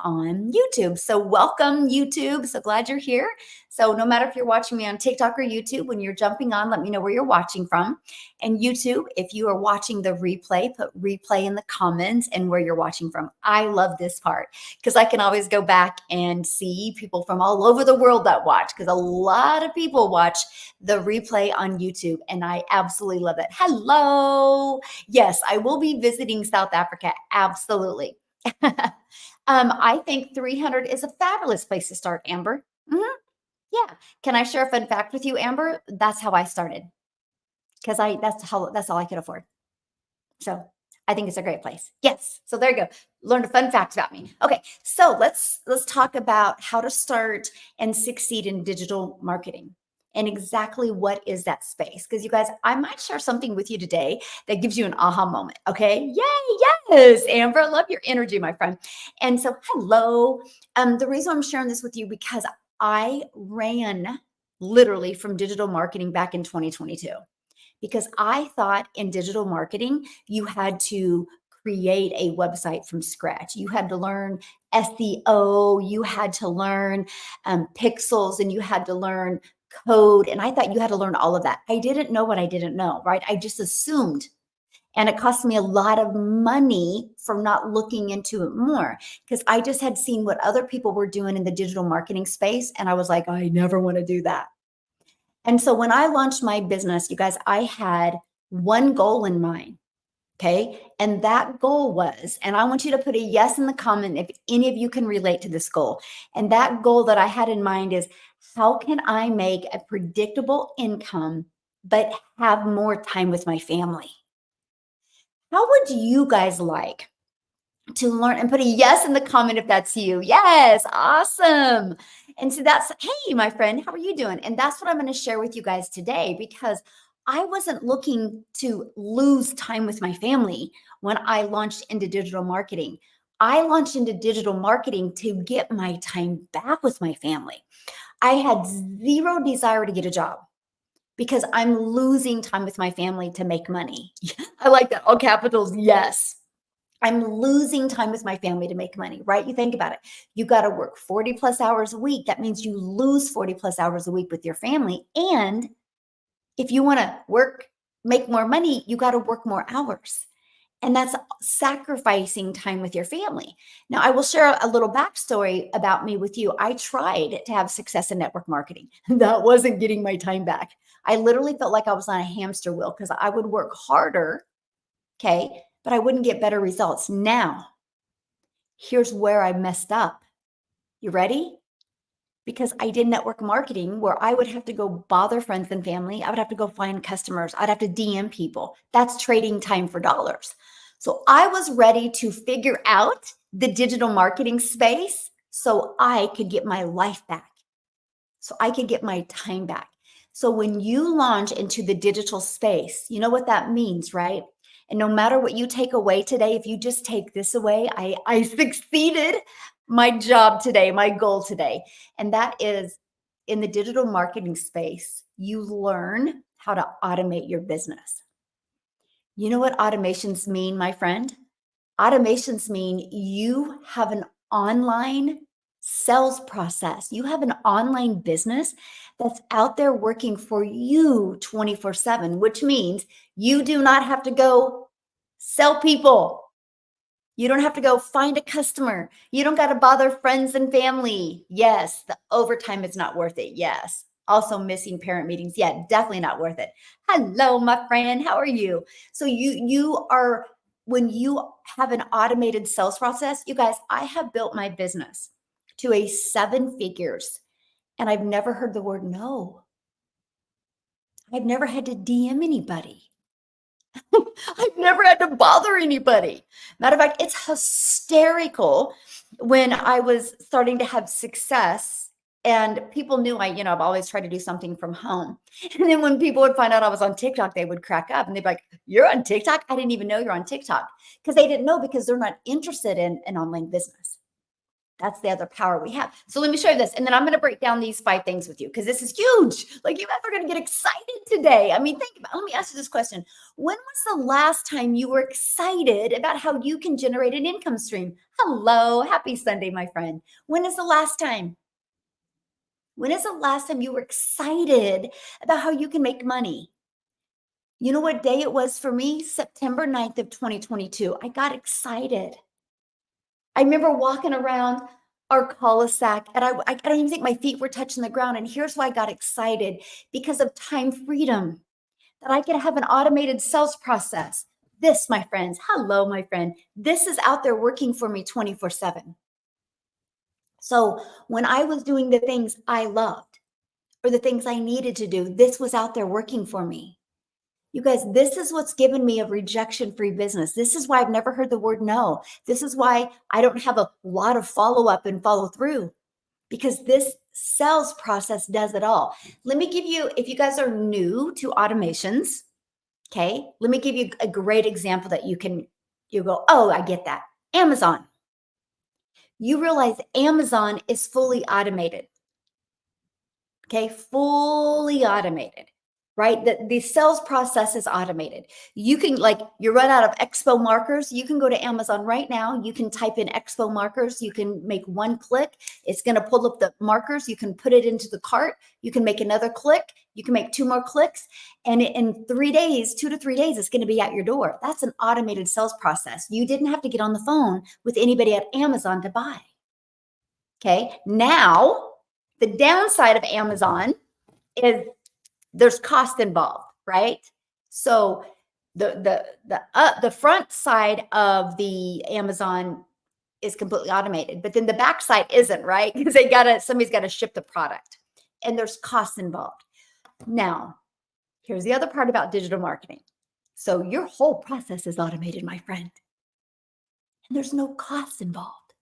on YouTube. So welcome, YouTube. So glad you're here. So no matter if you're watching me on TikTok or YouTube, when you're jumping on, let me know where you're watching from. And YouTube, if you are watching the replay, put replay in the comments and where you're watching from. I love this part because I can always go back and see people from all over the world that watch, because a lot of people watch the replay on YouTube, and I absolutely love it. Hello. Yes, I will be visiting South Africa. Absolutely. I think 300 is a fabulous place to start, Amber. Yeah. Can I share a fun fact with you, Amber? That's how I started, because that's all I could afford. So I think it's a great place. Yes. So there you go. Learned a fun fact about me. Okay. So let's talk about how to start and succeed in digital marketing. And exactly what is that space? Because you guys, I might share something with you today that gives you an aha moment. Okay. Yay. Yes. Amber, I love your energy, my friend. And so, hello. The reason I'm sharing this with you, because I ran literally from digital marketing back in 2022, because I thought in digital marketing, you had to create a website from scratch. You had to learn SEO, you had to learn pixels, and you had to learn code. And I thought you had to learn all of that. I didn't know what I didn't know, right? I just assumed. And it cost me a lot of money for not looking into it more, because I just had seen what other people were doing in the digital marketing space. And I was like, I never want to do that. And so when I launched my business, you guys, I had one goal in mind. Okay. And that goal was, and I want you to put a yes in the comment if any of you can relate to this goal. And that goal that I had in mind is, how can I make a predictable income, but have more time with my family? How would you guys like to learn? And put a yes in the comment if that's you. Yes, awesome. And so that's, hey, my friend, how are you doing? And that's what I'm going to share with you guys today, because I wasn't looking to lose time with my family when I launched into digital marketing. I launched into digital marketing to get my time back with my family. I had zero desire to get a job, because I'm losing time with my family to make money. I like that. All capitals, yes. I'm losing time with my family to make money, right? You think about it. You got to work 40 plus hours a week. That means you lose 40 plus hours a week with your family. And if you want to make more money, you got to work more hours. And that's sacrificing time with your family. Now, I will share a little backstory about me with you. I tried to have success in network marketing. That wasn't getting my time back. I literally felt like I was on a hamster wheel, because I would work harder, okay, but I wouldn't get better results. Now, here's where I messed up. You ready? Because I did network marketing where I would have to go bother friends and family. I would have to go find customers. I'd have to DM people. That's trading time for dollars. So I was ready to figure out the digital marketing space so I could get my life back, so I could get my time back. So when you launch into the digital space, you know what that means, right? And no matter what you take away today, if you just take this away, I succeeded my job today, my goal today. And that is, in the digital marketing space, you learn how to automate your business. You know what automations mean, my friend? Automations mean you have an online sales process. You have an online business that's out there working for you 24/7, which means you do not have to go sell people. You don't have to go find a customer. You don't got to bother friends and family. Yes, the overtime is not worth it. Yes. Also missing parent meetings. Yeah, definitely not worth it. Hello, my friend. How are you? So you are, when you have an automated sales process, you guys, I have built my business to a 7 figures, and I've never heard the word no. I've never had to DM anybody. I've never had to bother anybody. Matter of fact, it's hysterical when I was starting to have success and people knew I've always tried to do something from home. And then when people would find out I was on TikTok, they would crack up and they'd be like, "You're on TikTok? I didn't even know you're on TikTok." Because they didn't know, because they're not interested in an online business. That's the other power we have. So let me show you this. And then I'm going to break down these 5 things with you because this is huge. Like you guys are going to get excited today. I mean, think about, let me ask you this question. When was the last time you were excited about how you can generate an income stream? Hello, happy Sunday, my friend. When is the last time? When is the last time you were excited about how you can make money? You know what day it was for me? September 9th of 2022. I got excited. I remember walking around our cul-de-sac and I don't even think my feet were touching the ground. And here's why I got excited, because of time freedom, that I could have an automated sales process. This, my friends, hello, my friend, this is out there working for me 24/7. So when I was doing the things I loved or the things I needed to do, this was out there working for me. You guys, this is what's given me a rejection-free business. This is why I've never heard the word no. This is why I don't have a lot of follow-up and follow through, because this sales process does it all. Let me give you, if you guys are new to automations, okay, let me give you a great example that you go, oh, I get that. Amazon. You realize Amazon is fully automated. Okay, fully automated, right? The sales process is automated. You can, like, you run out of expo markers, you can go to Amazon right now. You can type in expo markers. You can make one click. It's going to pull up the markers. You can put it into the cart. You can make another click. You can make 2 more clicks. And in 3 days, 2 to 3 days, it's going to be at your door. That's an automated sales process. You didn't have to get on the phone with anybody at Amazon to buy. Okay, now the downside of Amazon is there's cost involved, right? So the front side of the Amazon is completely automated, but then the back side isn't, right? Because somebody's got to ship the product, and there's costs involved. Now, here's the other part about digital marketing. So your whole process is automated, my friend, and there's no costs involved.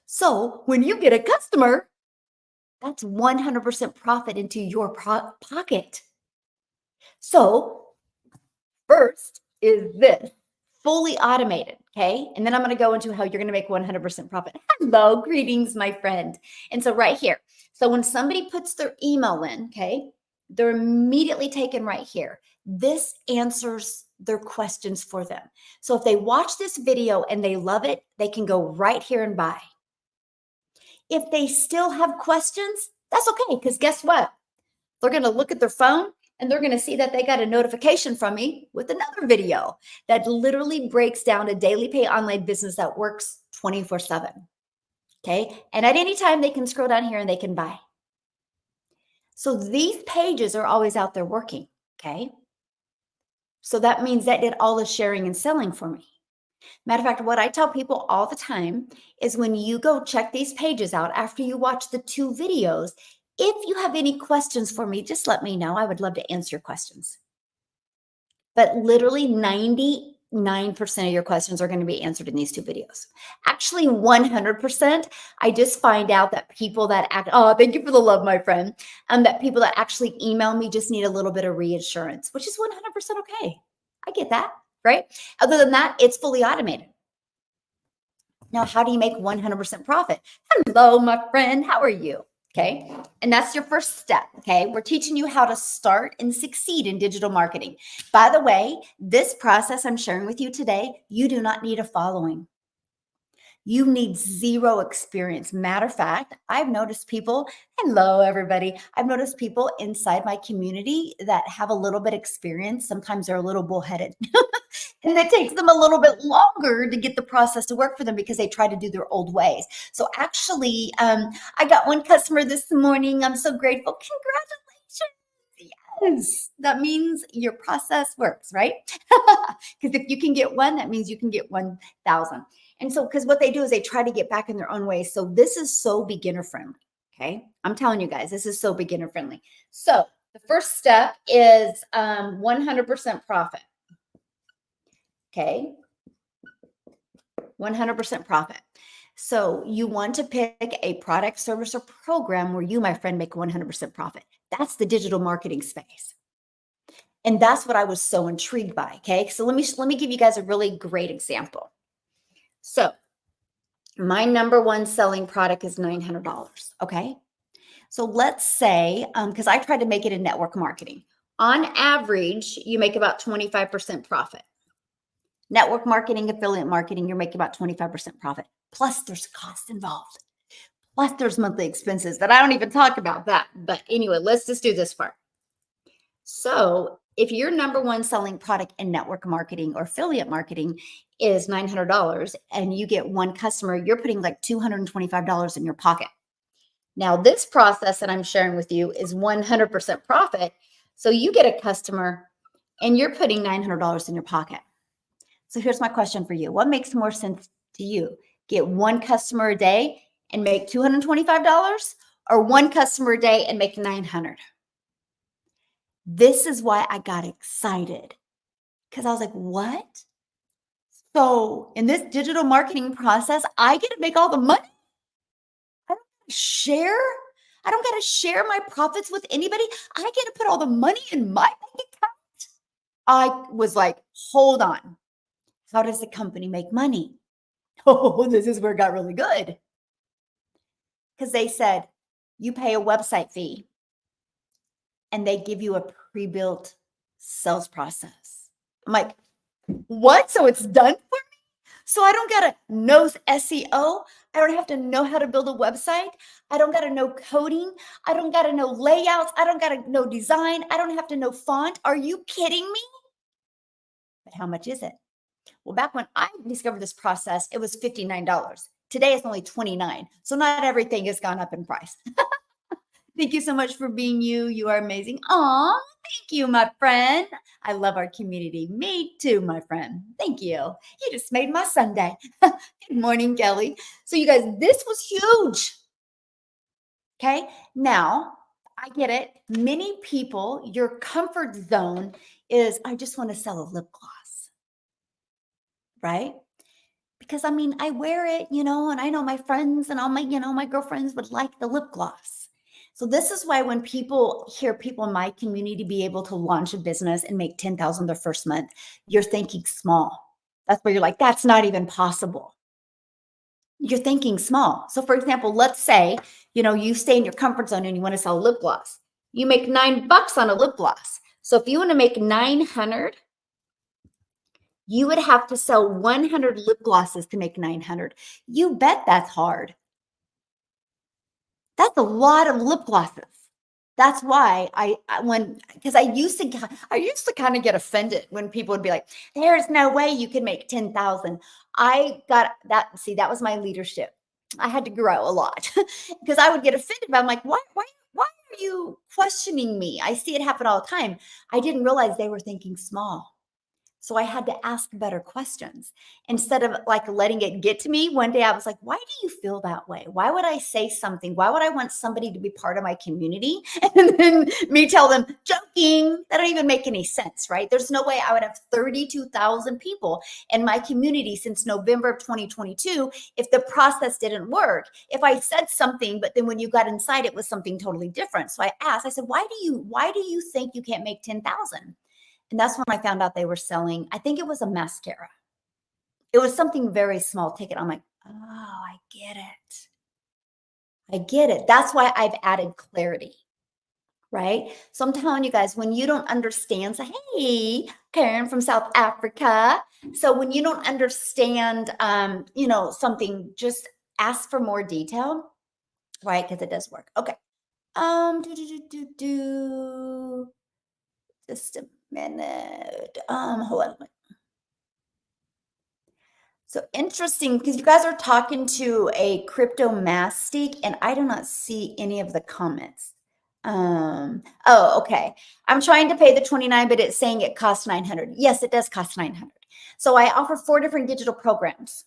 So when you get a customer, that's 100% profit into your pocket. So first is this, fully automated, okay? And then I'm going to go into how you're going to make 100% profit. Hello, greetings, my friend. And so right here, so when somebody puts their email in, okay, they're immediately taken right here. This answers their questions for them. So if they watch this video and they love it, they can go right here and buy. If they still have questions, that's okay, because guess what? They're going to look at their phone and they're going to see that they got a notification from me with another video that literally breaks down a daily pay online business that works 24/7. Okay. And at any time, they can scroll down here and they can buy. So these pages are always out there working. Okay. So that means that it all is sharing and selling for me. Matter of fact, what I tell people all the time is when you go check these pages out after you watch the 2 videos, if you have any questions for me, just let me know. I would love to answer your questions. But literally 99% of your questions are going to be answered in these 2 videos. Actually, 100%. I just find out that people that thank you for the love, my friend. That people that actually email me just need a little bit of reassurance, which is 100% okay. I get that, right? Other than that, it's fully automated. Now, how do you make 100% profit? Hello, my friend. How are you? Okay. And that's your first step. Okay. We're teaching you how to start and succeed in digital marketing. By the way, this process I'm sharing with you today, you do not need a following. You need 0 experience. Matter of fact, I've noticed people, hello, everybody. I've noticed people inside my community that have a little bit experience. Sometimes they're a little bullheaded. And it takes them a little bit longer to get the process to work for them because they try to do their old ways. So actually, I got one customer this morning. I'm so grateful. Congratulations. Yes, that means your process works, right? Because if you can get 1, that means you can get 1,000. And so, because what they do is they try to get back in their own ways. So this is so beginner friendly. Okay. I'm telling you guys, this is so beginner friendly. So the first step is 100% profit. Okay. 100% profit. So you want to pick a product, service, or program where you, my friend, make 100% profit. That's the digital marketing space. And that's what I was so intrigued by. Okay. So let me give you guys a really great example. So My number one selling product is $900. Okay. So let's say, because I try to make it in network marketing. On average, you make about 25% profit. Network marketing, affiliate marketing, you're making about 25% profit. Plus, there's cost involved. Plus, there's monthly expenses that I don't even talk about that. But anyway, let's just do this part. So if your number one selling product in network marketing or affiliate marketing is $900 and you get one customer, you're putting like $225 in your pocket. Now, this process that I'm sharing with you is 100% profit. So you get a customer and you're putting $900 in your pocket. So here's my question for you. What makes more sense to you? Get one customer a day and make $225 or one customer a day and make 900? This is why I got excited because I was like, what? So in this digital marketing process, I get to make all the money? I don't share? I don't got to share my profits with anybody. I get to put all the money in my bank account. I was like, hold on. How does the company make money? Oh, this is where it got really good. Because they said, you pay a website fee and they give you a pre-built sales process. I'm like, what? So it's done for me? So I don't got to know SEO. I don't have to know how to build a website. I don't got to know coding. I don't got to know layouts. I don't got to know design. I don't have to know font. Are you kidding me? But how much is it? Well, back when I discovered this process, it was $59. Today it's only $29. So not everything has gone up in price. Thank you so much for being you. You are amazing. Aw, thank you, my friend. I love our community. Me too, my friend. Thank you. You just made my Sunday. Good morning, Kelly. So you guys, this was huge. Okay. Now I get it. Many people, your comfort zone is, I just want to sell a lip gloss, right? Because I mean, I wear it, and I know my friends and all my, my girlfriends would like the lip gloss. So this is why when people hear people in my community be able to launch a business and make 10,000 their first month, you're thinking small. That's where you're like, that's not even possible. You're thinking small. So for example, let's say, you stay in your comfort zone and you want to sell lip gloss. You make $9 on a lip gloss. So if you want to make 900, you would have to sell 100 lip glosses to make 900. You bet that's hard. That's a lot of lip glosses. That's why because I used to kind of get offended when people would be like, there's no way you can make 10,000. I got that. See, that was my leadership. I had to grow a lot because I would get offended. But I'm like, why are you questioning me? I see it happen all the time. I didn't realize they were thinking small. So I had to ask better questions instead of like letting it get to me. One day I was like, why do you feel that way? Why would I say something? Why would I want somebody to be part of my community? And then me tell them, joking, that don't even make any sense, right? There's no way I would have 32,000 people in my community since November of 2022 if the process didn't work. If I said something, but then when you got inside, it was something totally different. So I asked, I said, why do you think you can't make 10,000? And that's when I found out they were selling, I think it was a mascara. It was something very small ticket. I'm like, oh, I get it. I get it. That's why I've added clarity, right? So I'm telling you guys, when you don't understand, say, hey, Karen from South Africa. So when you don't understand, something, just ask for more detail, right? Because it does work. Okay. Just a minute. Hold on. So interesting because you guys are talking to a crypto mastic and I do not see any of the comments. Oh, okay. I'm trying to pay the 29, but it's saying it costs 900. Yes, it does cost 900. So I offer 4 different digital programs.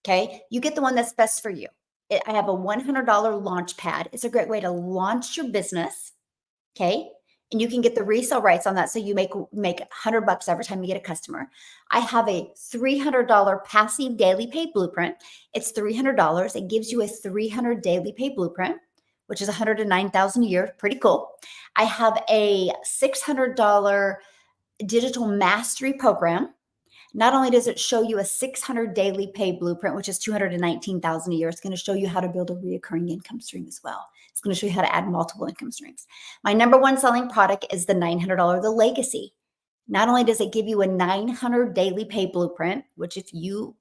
Okay. You get the one that's best for you. I have a $100 launch pad. It's a great way to launch your business. Okay. And you can get the resale rights on that. So you make $100 every time you get a customer. I have a $300 passive daily pay blueprint. It's $300. It gives you a 300 daily pay blueprint, which is $109,000 a year. Pretty cool. I have a $600 digital mastery program. Not only does it show you a 600 daily pay blueprint, which is 219,000 a year, it's going to show you how to build a reoccurring income stream as well. It's going to show you how to add multiple income streams. My number one selling product is the $900, the Legacy. Not only does it give you a 900 daily pay blueprint, which if you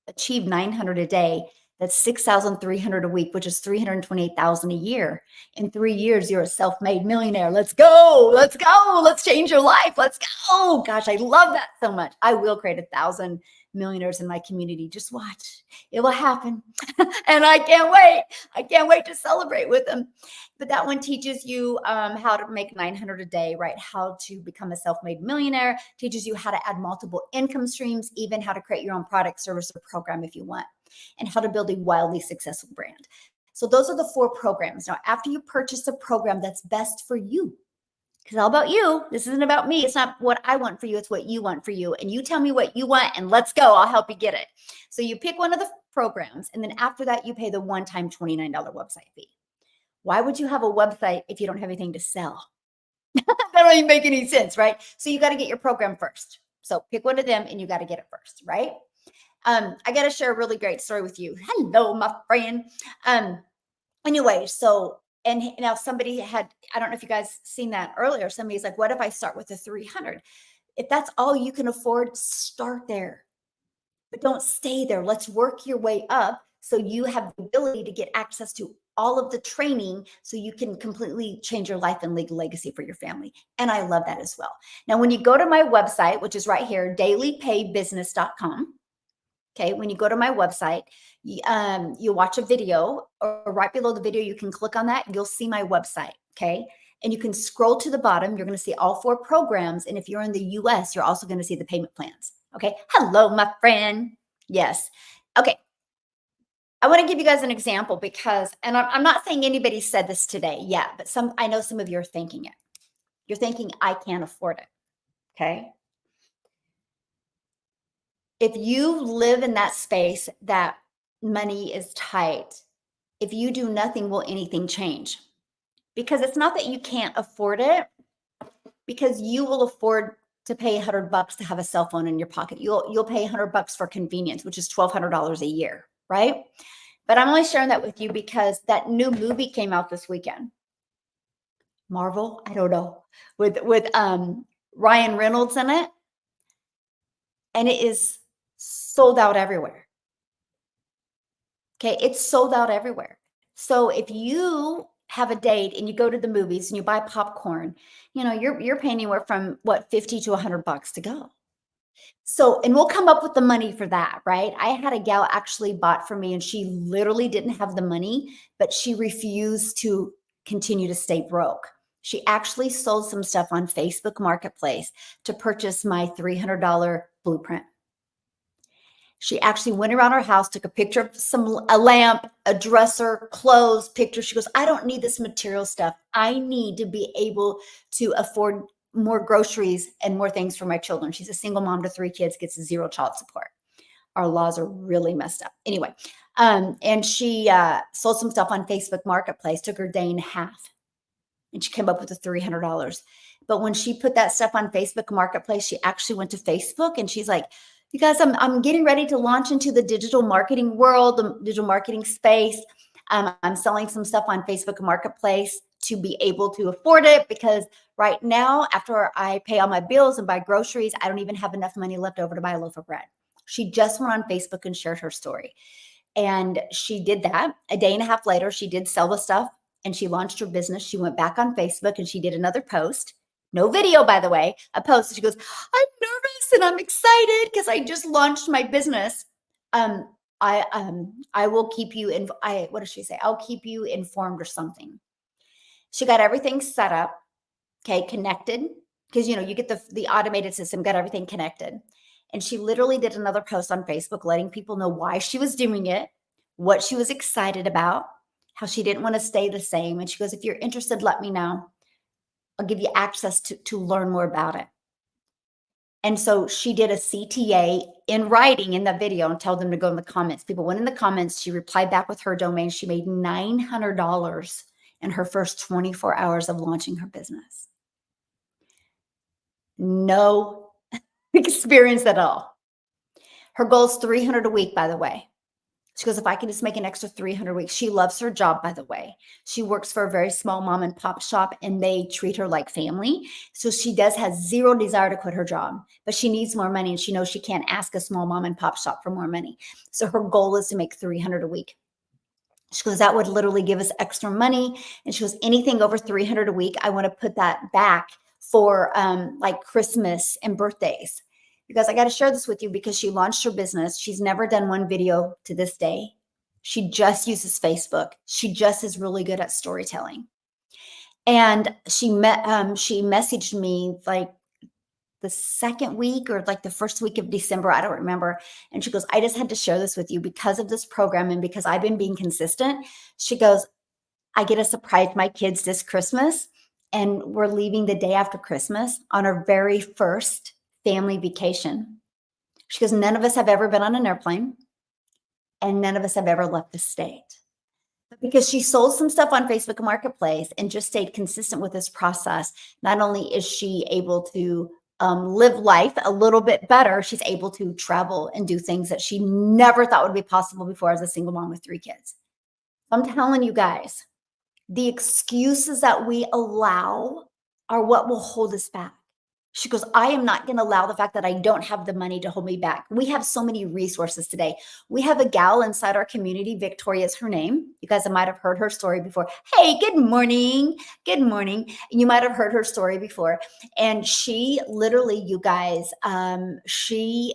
achieve 900 a day, that's 6,300 a week, which is 328,000 a year. In 3 years, you're a self-made millionaire. Let's go. Let's go. Let's change your life. Let's go. Gosh, I love that so much. I will create 1,000 millionaires in my community. Just watch. It will happen. And I can't wait. I can't wait to celebrate with them. But that one teaches you how to make 900 a day, right? How to become a self-made millionaire, teaches you how to add multiple income streams, even how to create your own product, service, or program if you want, and how to build a wildly successful brand. So those are the 4 programs. Now, after you purchase a program that's best for you, because all about you, this isn't about me. It's not what I want for you. It's what you want for you. And you tell me what you want and let's go. I'll help you get it. So you pick one of the programs. And then after that, you pay the one-time $29 website fee. Why would you have a website if you don't have anything to sell? That don't even make any sense, right? So you got to get your program first. So pick one of them and you got to get it first, right? I got to share a really great story with you. Hello, my friend. Anyway, so, and now somebody had, I don't know if you guys seen that earlier. Somebody's like, what if I start with a 300? If that's all you can afford, start there, but don't stay there. Let's work your way up so you have the ability to get access to all of the training so you can completely change your life and leave a legacy for your family. And I love that as well. Now, when you go to my website, which is right here, dailypaybusiness.com. Okay, when you go to my website, you watch a video, or right below the video, you can click on that. You'll see my website. Okay, and you can scroll to the bottom. You're going to see all 4 programs. And if you're in the US, you're also going to see the payment plans. Okay, hello, my friend. Yes. Okay. I want to give you guys an example because, and I'm not saying anybody said this today yet, but I know some of you are thinking it. You're thinking, I can't afford it. Okay. If you live in that space that money is tight, if you do nothing, will anything change? Because it's not that you can't afford it, because you will afford to pay $100 to have a cell phone in your pocket. You'll pay $100 for convenience, which is $1,200 a year, right? But I'm only sharing that with you because that new movie came out this weekend. Marvel, I don't know, with Ryan Reynolds in it, and it is sold out everywhere. Okay, it's sold out everywhere. So if you have a date and you go to the movies and you buy popcorn, you know, you're paying anywhere from what, 50 to $100 to go. So, and we'll come up with the money for that, right? I had a gal actually bought for me and she literally didn't have the money, but she refused to continue to stay broke. She actually sold some stuff on Facebook Marketplace to purchase my $300 blueprint. She actually went around her house, took a picture of a lamp, a dresser, clothes, pictures. She goes, I don't need this material stuff. I need to be able to afford more groceries and more things for my children. She's a single mom to 3 kids, gets 0 child support. Our laws are really messed up. Anyway, and she sold some stuff on Facebook Marketplace, took her a day and a half, and she came up with the $300. But when she put that stuff on Facebook Marketplace, she actually went to Facebook and she's like, you guys, I'm getting ready to launch into the digital marketing world, the digital marketing space. I'm selling some stuff on Facebook Marketplace to be able to afford it, because right now, after I pay all my bills and buy groceries, I don't even have enough money left over to buy a loaf of bread. She just went on Facebook and shared her story. And she did that. A day and a half later, she did sell the stuff and she launched her business. She went back on Facebook and she did another post. No video, by the way, a post. She goes, I'm nervous and I'm excited because I just launched my business. I will keep you in. What does she say? I'll keep you informed or something. She got everything set up, okay, connected, because you get the automated system, got everything connected. And she literally did another post on Facebook letting people know why she was doing it, what she was excited about, how she didn't want to stay the same. And she goes, if you're interested, let me know. I'll give you access to learn more about it. And so she did a CTA in writing in the video and tell them to go in the comments. People went in the comments. She replied back with her domain. She made $900 in her first 24 hours of launching her business. No experience at all. Her goal is 300 a week, by the way. She goes, if I can just make an extra 300 a week. She loves her job, by the way. She works for a very small mom and pop shop, and they treat her like family. So she does have zero desire to quit her job, but she needs more money, and she knows she can't ask a small mom and pop shop for more money. So her goal is to make 300 a week. She goes, that would literally give us extra money. And she goes, anything over 300 a week, I want to put that back for like Christmas and birthdays. Because I got to share this with you because she launched her business. She's never done one video to this day. She just uses Facebook. She just is really good at storytelling. And she messaged me like the second week or like the first week of December. I don't remember. And she goes, I just had to share this with you because of this program and because I've been being consistent. She goes, I get to surprise my kids this Christmas, and we're leaving the day after Christmas on our very first family vacation. She goes, none of us have ever been on an airplane, and none of us have ever left the state. But because she sold some stuff on Facebook Marketplace and just stayed consistent with this process, not only is she able to live life a little bit better, she's able to travel and do things that she never thought would be possible before as a single mom with 3 kids. I'm telling you guys, the excuses that we allow are what will hold us back. She goes, I am not going to allow the fact that I don't have the money to hold me back. We have so many resources today. We have a gal inside our community. Victoria is her name. You guys might have heard her story before. Hey, good morning. Good morning. You might have heard her story before. And she literally, you guys, she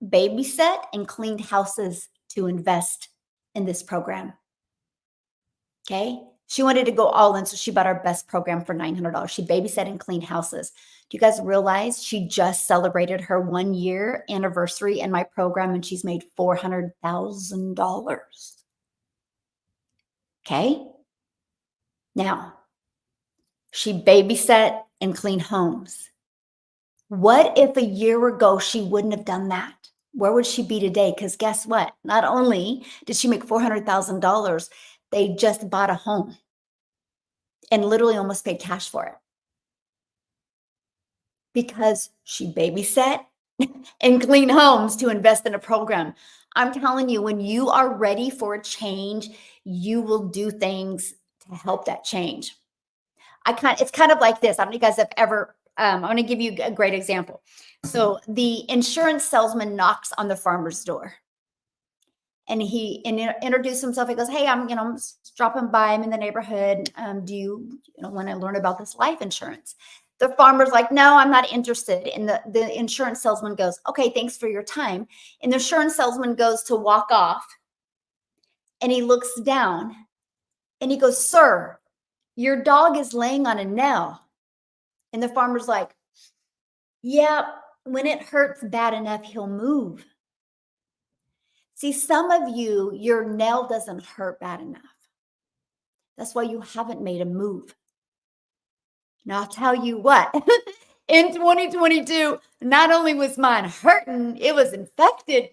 babysat and cleaned houses to invest in this program. Okay. She wanted to go all in, so she bought our best program for $900. She babysat and cleaned houses. Do you guys realize she just celebrated her 1-year anniversary in my program and she's made $400,000? Okay. Now, she babysat and cleaned homes. What if a year ago she wouldn't have done that? Where would she be today? Because guess what? Not only did she make $400,000, they just bought a home and literally almost paid cash for it because she babysat and cleaned homes to invest in a program. I'm telling you, when you are ready for a change, you will do things to help that change. It's kind of like this. I don't know if you guys have ever, I'm going to give you a great example. So the insurance salesman knocks on the farmer's door. And he introduced himself. He goes, hey, I'm just dropping by. I'm in the neighborhood. Do you want to learn about this life insurance? The farmer's like, no, I'm not interested. And the insurance salesman goes, okay, thanks for your time. And the insurance salesman goes to walk off. And he looks down and he goes, sir, your dog is laying on a nail. And the farmer's like, yeah, when it hurts bad enough, he'll move. See, some of you, your nail doesn't hurt bad enough. That's why you haven't made a move. Now, I'll tell you what, in 2022, not only was mine hurting, it was infected.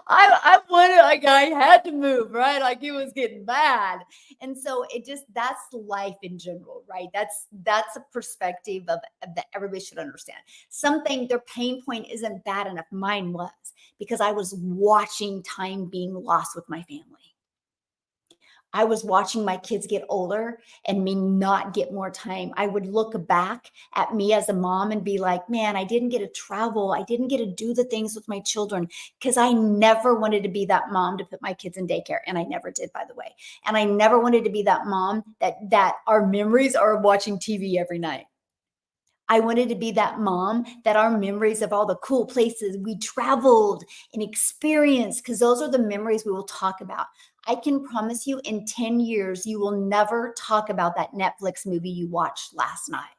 I had to move, right? Like it was getting bad. And so that's life in general, right? That's a perspective of that everybody should understand. Something their pain point isn't bad enough. Mine was because I was watching time being lost with my family. I was watching my kids get older and me not get more time. I would look back at me as a mom and be like, man, I didn't get to travel. I didn't get to do the things with my children because I never wanted to be that mom to put my kids in daycare. And I never did, by the way. And I never wanted to be that mom that our memories are watching TV every night. I wanted to be that mom that our memories of all the cool places we traveled and experienced, because those are the memories we will talk about. I can promise you in 10 years, you will never talk about that Netflix movie you watched last night.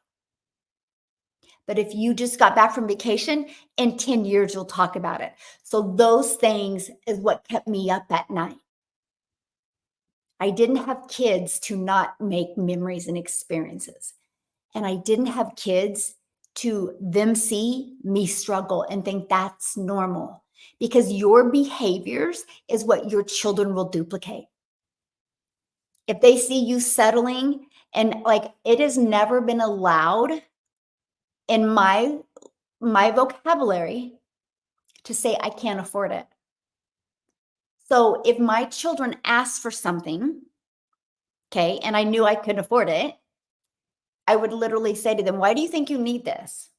But if you just got back from vacation, in 10 years, you'll talk about it. So those things is what kept me up at night. I didn't have kids to not make memories and experiences. And I didn't have kids to them see me struggle and think that's normal, because your behaviors is what your children will duplicate. If they see you settling, and like it has never been allowed in my vocabulary to say I can't afford it. So if my children asked for something, okay, and I knew I couldn't afford it, I would literally say to them, "Why do you think you need this?"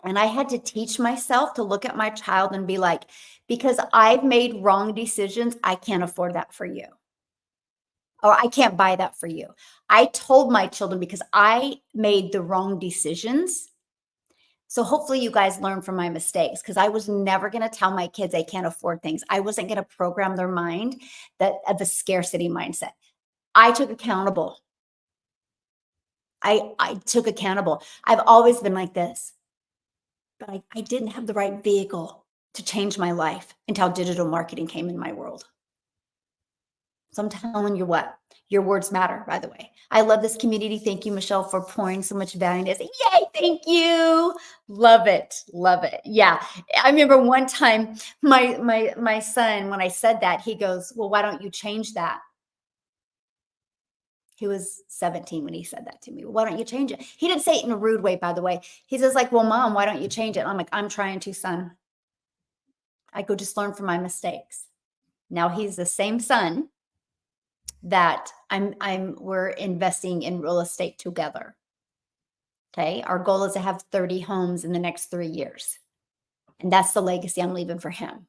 And I had to teach myself to look at my child and be like, "Because I've made wrong decisions, I can't afford that for you. Or I can't buy that for you." I told my children because I made the wrong decisions. So hopefully you guys learn from my mistakes because I was never going to tell my kids they can't afford things. I wasn't going to program their mind that of a scarcity mindset. I took accountable. I took accountable. I've always been like this, but I didn't have the right vehicle to change my life until digital marketing came in my world. So I'm telling you what, your words matter, by the way. I love this community. Thank you, Michelle, for pouring so much value into this. Yay, thank you. Love it. Love it. Yeah. I remember one time my son, when I said that, he goes, "Well, why don't you change that?" He was 17 when he said that to me. "Why don't you change it?" He didn't say it in a rude way, by the way. He says, like, "Well, Mom, why don't you change it?" And I'm like, "I'm trying to, son. I go just learn from my mistakes." Now he's the same son that we're investing in real estate together. Okay. Our goal is to have 30 homes in the next 3 years. And that's the legacy I'm leaving for him.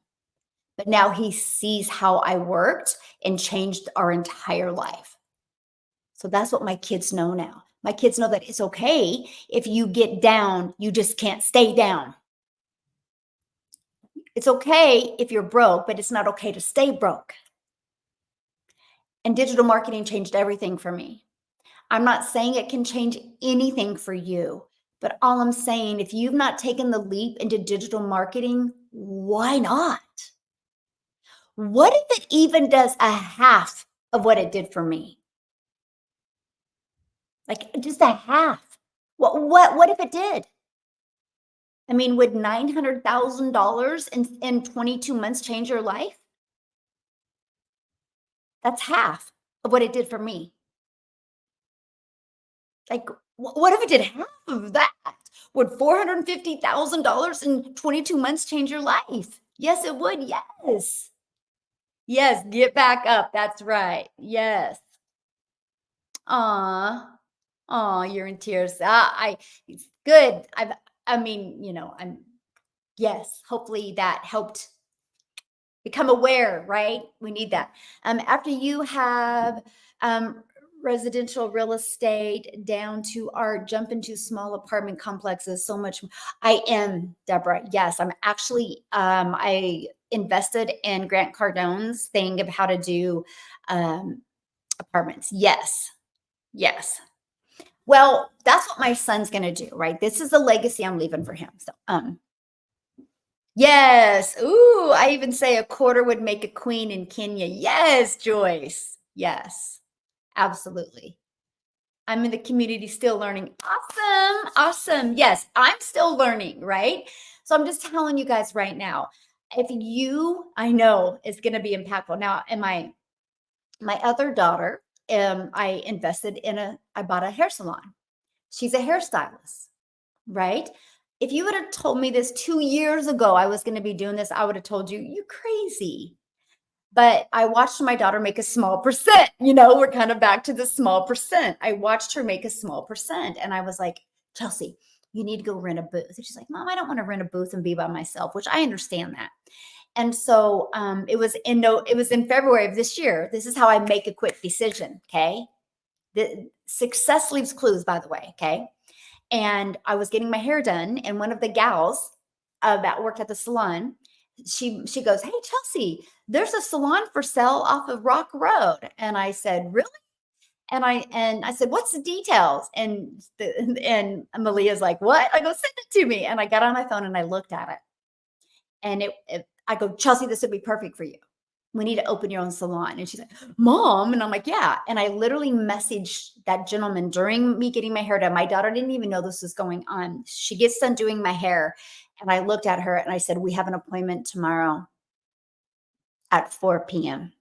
But now he sees how I worked and changed our entire life. So that's what my kids know now. My kids know that it's okay if you get down, you just can't stay down. It's okay if you're broke, but it's not okay to stay broke. And digital marketing changed everything for me. I'm not saying it can change anything for you, but all I'm saying, if you've not taken the leap into digital marketing, why not? What if it even does a half of what it did for me? Like just a half. What if it did? I mean, would $900,000 in 22 months change your life? That's half of what it did for me. Like, what if it did half of that? Would $450,000 in 22 months change your life? Yes, it would. Yes. Yes, get back up. That's right. Yes. Aw. Aw, you're in tears. It's good. I mean, yes, hopefully that helped become aware, right? We need that. After you have um, residential real estate down to our jump into small apartment complexes, so much. I am, Deborah. Yes, I'm actually, I invested in Grant Cardone's thing of how to do um, apartments. Yes, yes. Well, that's what my son's going to do, right? This is the legacy I'm leaving for him. So, yes. Ooh, I even say a quarter would make a queen in Kenya. Yes, Joyce. Yes, absolutely. I'm in the community still learning. Awesome. Awesome. Yes, I'm still learning, right? So I'm just telling you guys right now, if you, I know it's going to be impactful. Now, and my other daughter, I bought a hair salon. She's a hairstylist, right? If you would have told me this 2 years ago, I was going to be doing this, I would have told you, "You're crazy." But I watched my daughter make a small percent. We're kind of back to the small percent. I watched her make a small percent. And I was like, "Chelsea, you need to go rent a booth." And she's like, "Mom, I don't want to rent a booth and be by myself," which I understand that. And so it was in February of this year. This is how I make a quick decision. Okay. The success leaves clues, by the way. Okay. And I was getting my hair done, and one of the gals that worked at the salon, she goes, "Hey, Chelsea, there's a salon for sale off of Rock Road." And I said, "Really?" And I said, "What's the details?" And Malia's like, "What?" I go, "Send it to me." And I got on my phone and I looked at it, and I go, "Chelsea, this would be perfect for you. We need to open your own salon." And she's like, "Mom," and I'm like, "Yeah." And I literally messaged that gentleman during me getting my hair done. My daughter didn't even know this was going on. She gets done doing my hair, and I looked at her and I said, "We have an appointment tomorrow at 4 p.m.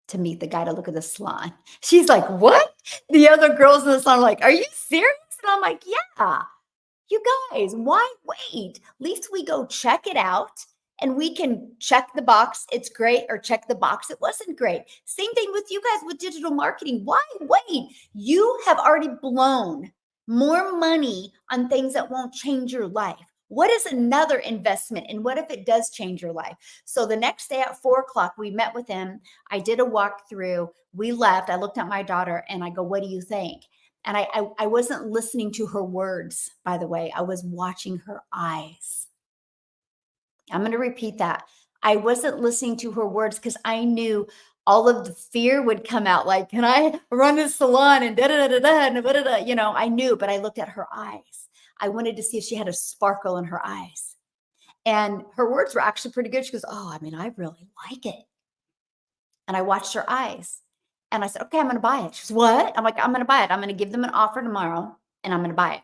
to meet the guy to look at the salon." She's like, "What?" The other girls in the salon are like, "Are you serious?" And I'm like, "Yeah. You guys, why wait? At least we go check it out. And we can check the box, it's great, or check the box, it wasn't great. Same thing with you guys with digital marketing. Why wait? You have already blown more money on things that won't change your life. What is another investment? And what if it does change your life? So the next day at 4 o'clock, we met with him. I did a walkthrough. We left. I looked at my daughter and I go, what do you think? And I wasn't listening to her words, by the way. I was watching her eyes. I'm going to repeat that. I wasn't listening to her words because I knew all of the fear would come out. Like, can I run this salon and da da da da da da da? You know, I knew, but I looked at her eyes. I wanted to see if she had a sparkle in her eyes. And her words were actually pretty good. She goes, oh, I mean, I really like it. And I watched her eyes and I said, okay, I'm going to buy it. She goes, what? I'm like, I'm going to buy it. I'm going to give them an offer tomorrow and I'm going to buy it.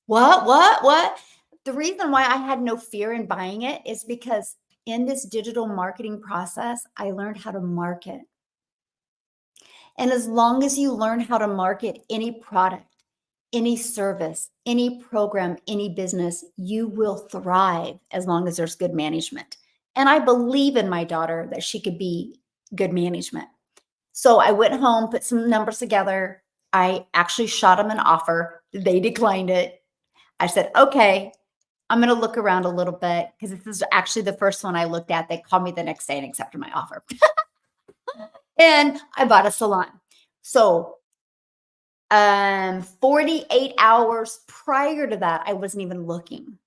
What? The reason why I had no fear in buying it is because in this digital marketing process, I learned how to market. And as long as you learn how to market any product, any service, any program, any business, you will thrive as long as there's good management. And I believe in my daughter that she could be good management. So I went home, put some numbers together. I actually shot them an offer. They declined it. I said, okay, I'm going to look around a little bit because this is actually the first one I looked at. They called me the next day and accepted my offer. And I bought a salon. So 48 hours prior to that, I wasn't even looking.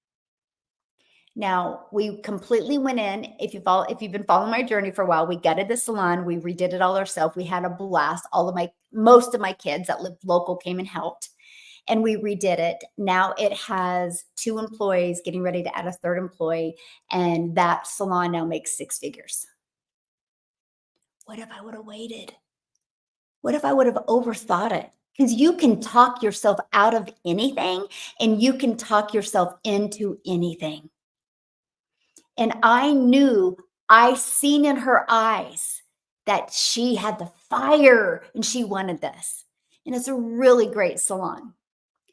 Now we completely went in. If you've been following my journey for a while, we gutted the salon. We redid it all ourselves. We had a blast. Most of my kids that lived local came and helped. And we redid it. Now it has 2 employees, getting ready to add a 3rd employee. And that salon now makes 6 figures. What if I would have waited? What if I would have overthought it? Because you can talk yourself out of anything and you can talk yourself into anything. And I seen in her eyes that she had the fire and she wanted this. And it's a really great salon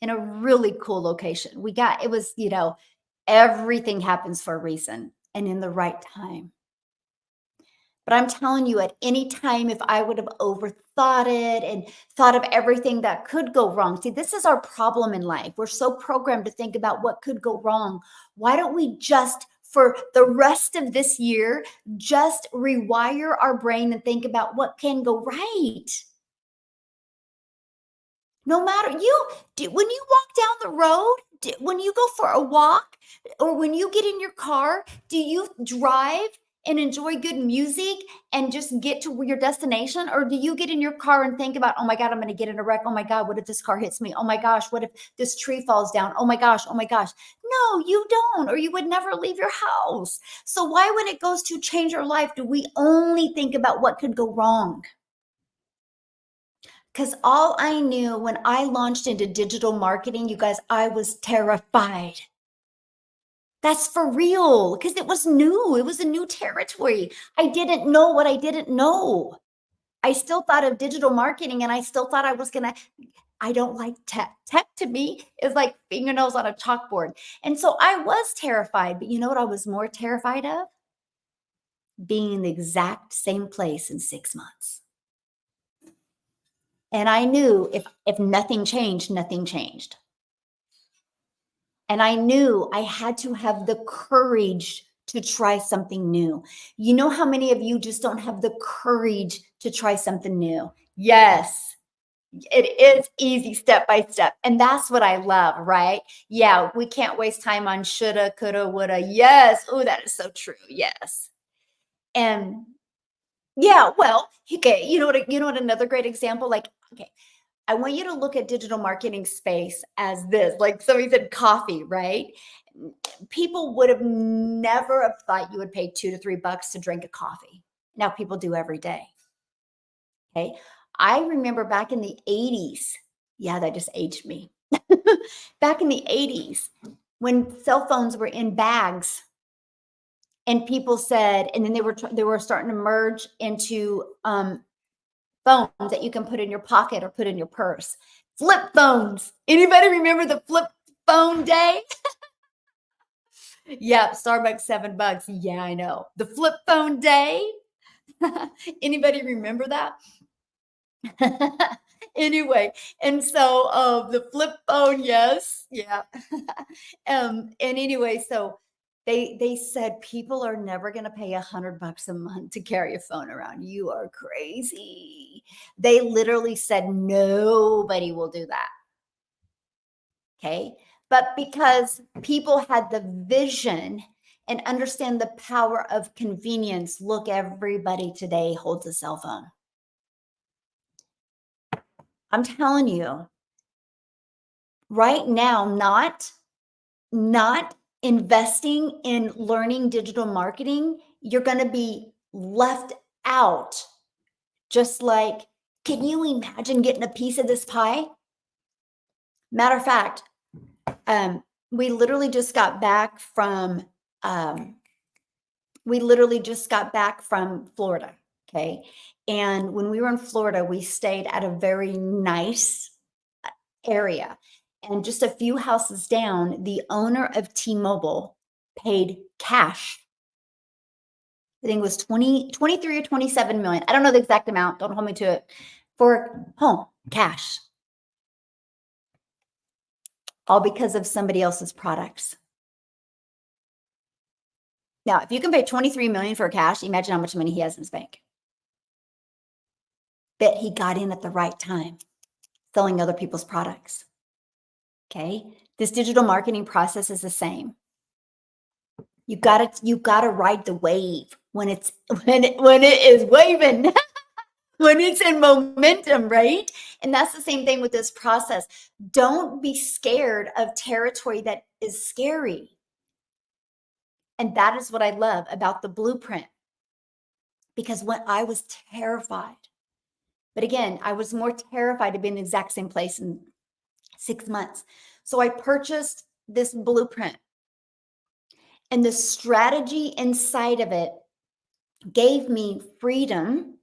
in a really cool location. Everything happens for a reason and in the right time. But I'm telling you, at any time, if I would have overthought it and thought of everything that could go wrong, see, this is our problem in life. We're so programmed to think about what could go wrong. Why don't we just, for the rest of this year, just rewire our brain and think about what can go right? No matter when you walk down the road, when you go for a walk, or when you get in your car, do you drive and enjoy good music and just get to your destination? Or do you get in your car and think about, oh my God, I'm going to get in a wreck. Oh my God, what if this car hits me? Oh my gosh, what if this tree falls down? Oh my gosh, oh my gosh. No, you don't, or you would never leave your house. So why, when it goes to change your life, do we only think about what could go wrong? Because all I knew when I launched into digital marketing, you guys, I was terrified. That's for real, because it was new. It was a new territory. I didn't know what I didn't know. I still thought of digital marketing and I still thought I don't like tech. Tech to me is like fingernails on a chalkboard. And so I was terrified, but you know what I was more terrified of? Being in the exact same place in 6 months. And I knew if nothing changed, nothing changed. And I knew I had to have the courage to try something new. You know how many of you just don't have the courage to try something new? Yes, it is easy step by step. And that's what I love, right? Yeah, we can't waste time on shoulda, coulda, woulda. Yes. Oh, that is so true. Yes. And yeah, well, okay, you know what another great example, like, okay, I want you to look at digital marketing space as this, like somebody said coffee, right? People would have never have thought you would pay $2 to $3 to drink a coffee. Now people do every day. Okay. I remember back in the 80s. Yeah, that just aged me. Back in the 80s, when cell phones were in bags, and people said, and then they were starting to merge into phones that you can put in your pocket or put in your purse. Flip phones. Anybody remember the flip phone day? Yeah, Starbucks, $7. Yeah, I know. The flip phone day. Anybody remember that? Anyway, and so, the flip phone, yes, yeah. And anyway, so they said people are never gonna pay $100 a month to carry a phone around. You are crazy. They literally said nobody will do that. Okay. But because people had the vision and understand the power of convenience, look, everybody today holds a cell phone. I'm telling you, right now, not investing in learning digital marketing, you're going to be left out. Just like, can you imagine getting a piece of this pie? Matter of fact, we literally just got back from um, Florida. Okay. And when we were in Florida, we stayed at a very nice area. And just a few houses down, the owner of T-Mobile paid cash. I think it was 23 or 27 million. I don't know the exact amount. Don't hold me to it. For home cash. All because of somebody else's products. Now, if you can pay 23 million for cash, imagine how much money he has in his bank. But he got in at the right time, selling other people's products. Okay. This digital marketing process is the same. You gotta ride the wave when it is waving, when it's in momentum, right? And that's the same thing with this process. Don't be scared of territory that is scary. And that is what I love about the blueprint. Because when I was terrified, but again, I was more terrified to be in the exact same place in 6 months. So I purchased this blueprint, and the strategy inside of it gave me freedom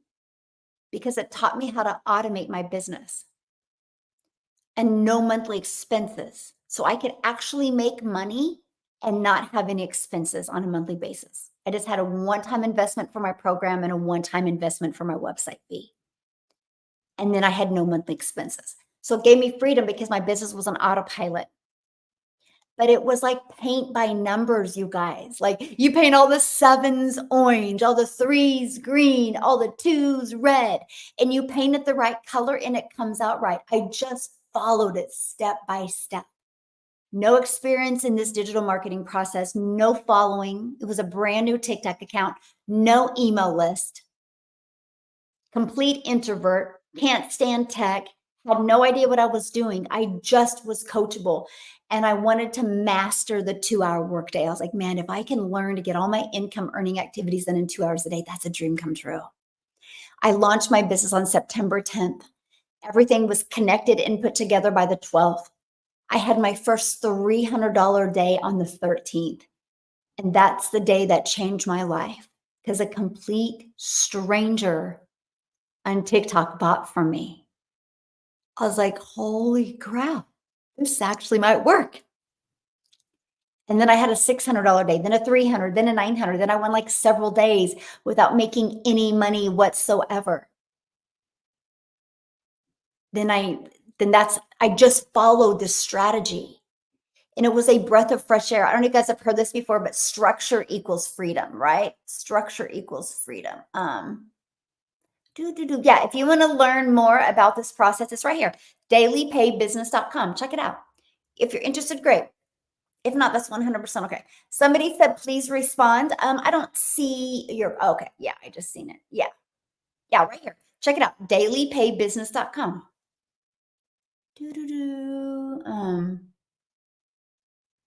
because it taught me how to automate my business and no monthly expenses. So I could actually make money and not have any expenses on a monthly basis. I just had a one-time investment for my program and a one-time investment for my website fee. And then I had no monthly expenses. So it gave me freedom because my business was on autopilot. But it was like paint by numbers, you guys. Like you paint all the sevens orange, all the threes green, all the twos red, and you paint it the right color and it comes out right. I just followed it step by step. No experience in this digital marketing process, no following. It was a brand new TikTok account, no email list, complete introvert, can't stand tech, had no idea what I was doing. I just was coachable and I wanted to master the 2-hour workday. I was like, man, if I can learn to get all my income earning activities done in 2 hours a day, that's a dream come true. I launched my business on September 10th. Everything was connected and put together by the 12th. I had my first $300 day on the 13th. And that's the day that changed my life because a complete stranger on TikTok bought from me. I was like, holy crap, this actually might work. And then I had a $600 day, then a $300, then a $900. Then I went like several days without making any money whatsoever. I just followed this strategy. And it was a breath of fresh air. I don't know if you guys have heard this before, but structure equals freedom, right? Structure equals freedom. Yeah, if you want to learn more about this process, it's right here, dailypaybusiness.com. Check it out. If you're interested, great. If not, that's 100% okay. Somebody said, please respond. I don't see your, okay. Yeah, I just seen it. Yeah, right here. Check it out, dailypaybusiness.com.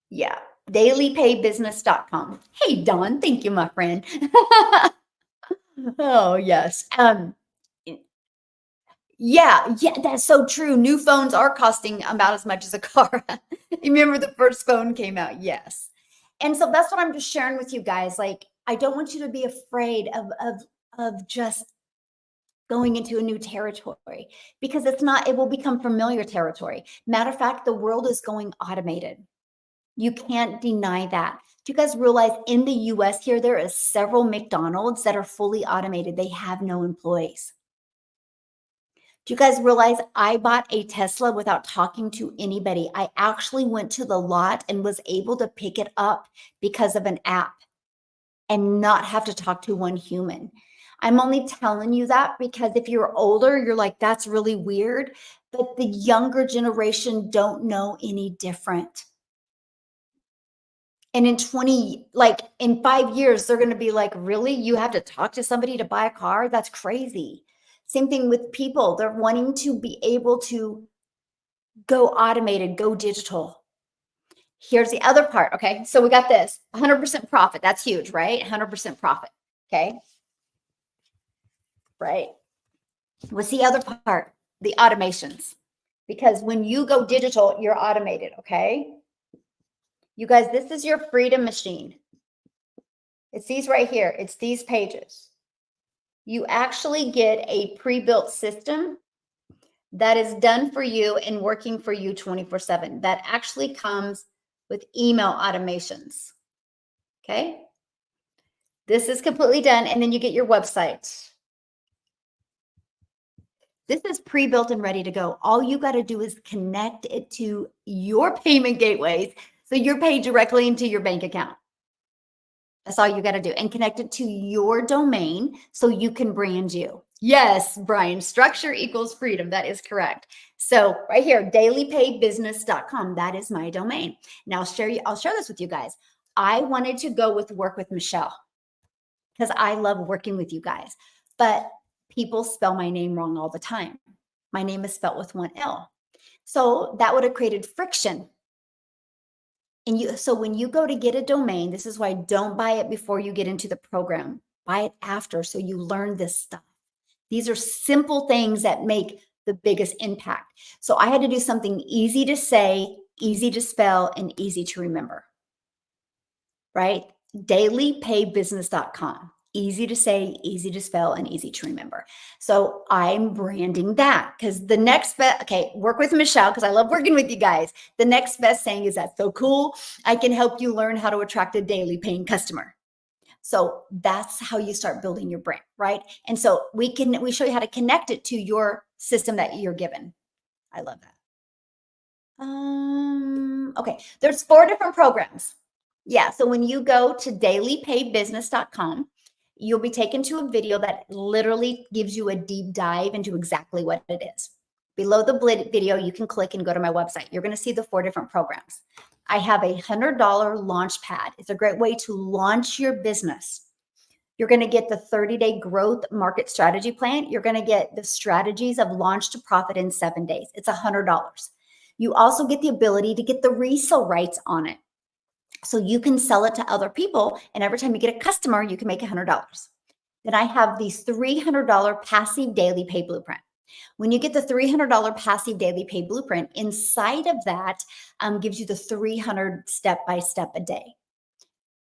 Yeah, dailypaybusiness.com. Hey, Dawn, thank you, my friend. Oh, yes. Yeah, that's so true. New phones are costing about as much as a car. You remember the first phone came out? Yes. And so that's what I'm just sharing with you guys. Like, I don't want you to be afraid of just going into a new territory because it will become familiar territory. Matter of fact, the world is going automated. You can't deny that. Do you guys realize in the US here, there are several McDonald's that are fully automated? They have no employees. Do you guys realize I bought a Tesla without talking to anybody? I actually went to the lot and was able to pick it up because of an app and not have to talk to one human. I'm only telling you that because if you're older, you're like, that's really weird. But the younger generation don't know any different. And in 20, like in 5 years, they're going to be like, really? You have to talk to somebody to buy a car? That's crazy. Same thing with people. They're wanting to be able to go automated, go digital. Here's the other part. Okay. So we got this 100% profit. That's huge, right? 100% profit. Okay. Right. What's the other part? The automations. Because when you go digital, you're automated. Okay. You guys, this is your freedom machine. It's these right here. It's these pages. You actually get a pre-built system that is done for you and working for you 24/7. That actually comes with email automations. Okay. This is completely done. And then you get your website. This is pre-built and ready to go. All you got to do is connect it to your payment gateways so you're paid directly into your bank account. That's all you got to do. And connect it to your domain so you can brand you. Yes, Brian, structure equals freedom. That is correct. So right here, dailypaybusiness.com. That is my domain. Now I'll share this with you guys. I wanted to go with work with Michelle because I love working with you guys. But people spell my name wrong all the time. My name is spelled with one L. So that would have created friction. And so when you go to get a domain, this is why don't buy it before you get into the program. Buy it after so you learn this stuff. These are simple things that make the biggest impact. So I had to do something easy to say, easy to spell, and easy to remember. Right? Dailypaybusiness.com. Easy to say, easy to spell, and easy to remember. So I'm branding that because the next best, okay, work with Michelle because I love working with you guys. The next best saying is that's so cool. I can help you learn how to attract a daily paying customer. So that's how you start building your brand, right? And so we show you how to connect it to your system that you're given. I love that. Okay, there's 4 different programs. Yeah, so when you go to dailypaybusiness.com, you'll be taken to a video that literally gives you a deep dive into exactly what it is. Below the video, you can click and go to my website. You're going to see the 4 different programs. I have a $100 launch pad. It's a great way to launch your business. You're going to get the 30-day growth market strategy plan. You're going to get the strategies of launch to profit in 7 days. It's $100. You also get the ability to get the resale rights on it. So you can sell it to other people. And every time you get a customer, you can make $100. Then I have the $300 passive daily pay blueprint. When you get the $300 passive daily pay blueprint, inside of that gives you the 300 step-by-step a day.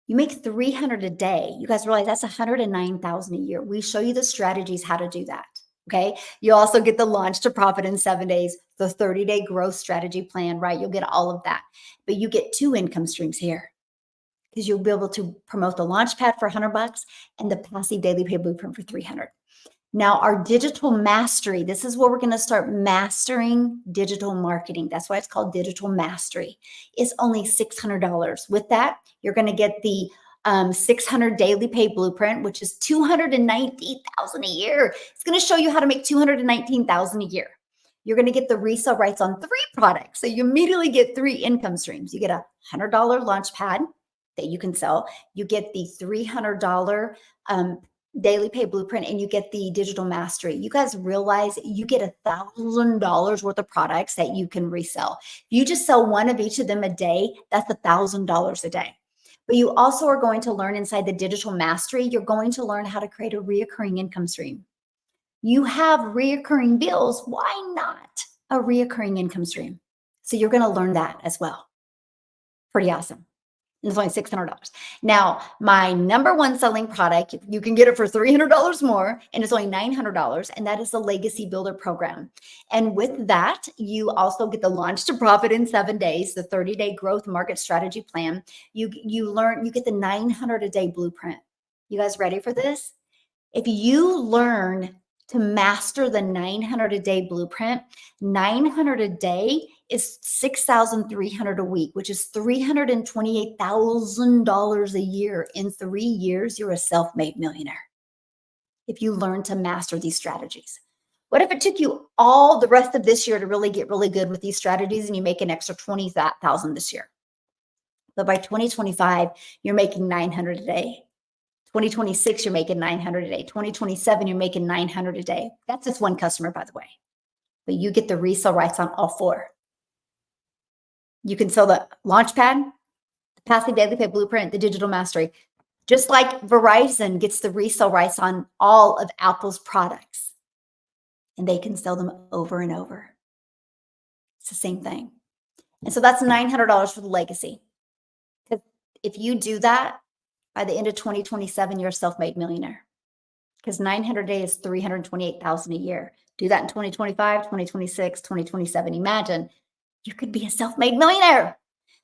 You make 300 a day. You guys realize that's 109,000 a year. We show you the strategies how to do that. Okay. You also get the launch to profit in 7 days, the 30-day growth strategy plan, right? You'll get all of that, but you get 2 income streams here because you'll be able to promote the launch pad for $100 and the passive daily pay blueprint for 300. Now our digital mastery, this is where we're going to start mastering digital marketing. That's why it's called digital mastery. It's only $600. With that, you're going to get the 600 daily pay blueprint, which is 219,000 a year. It's going to show you how to make 219,000 a year. You're going to get the resale rights on 3 products. So you immediately get 3 income streams. You get a $100 launch pad that you can sell. You get the $300 daily pay blueprint, and you get the digital mastery. You guys realize you get $1,000 worth of products that you can resell. If you just sell 1 of each of them a day, that's $1,000 a day. But you also are going to learn inside the digital mastery, you're going to learn how to create a reoccurring income stream. You have reoccurring bills. Why not a reoccurring income stream? So you're going to learn that as well. Pretty awesome. It's only $600. Now, my number one selling product, you can get it for $300 more, and it's only $900, and that is the Legacy Builder program. And with that, you also get the Launch to Profit in 7 days, the 30-day growth market strategy plan. You get the 900 a day blueprint. You guys ready for this? If you learn to master the 900 a day blueprint, 900 a day is 6,300 a week, which is $328,000 a year. In 3 years, you're a self-made millionaire. If you learn to master these strategies. What if it took you all the rest of this year to really get really good with these strategies and you make an extra 20,000 this year? But by 2025, you're making 900 a day. 2026, you're making 900 a day. 2027, you're making 900 a day. That's just one customer, by the way. But you get the resale rights on all 4. You can sell the Launchpad, the Passive Daily Pay Blueprint, the Digital Mastery. Just like Verizon gets the resale rights on all of Apple's products. And they can sell them over and over. It's the same thing. And so that's $900 for the legacy. Because if you do that, by the end of 2027, you're a self-made millionaire. Because 900 days is 328,000 a year. Do that in 2025, 2026, 2027. Imagine you could be a self-made millionaire.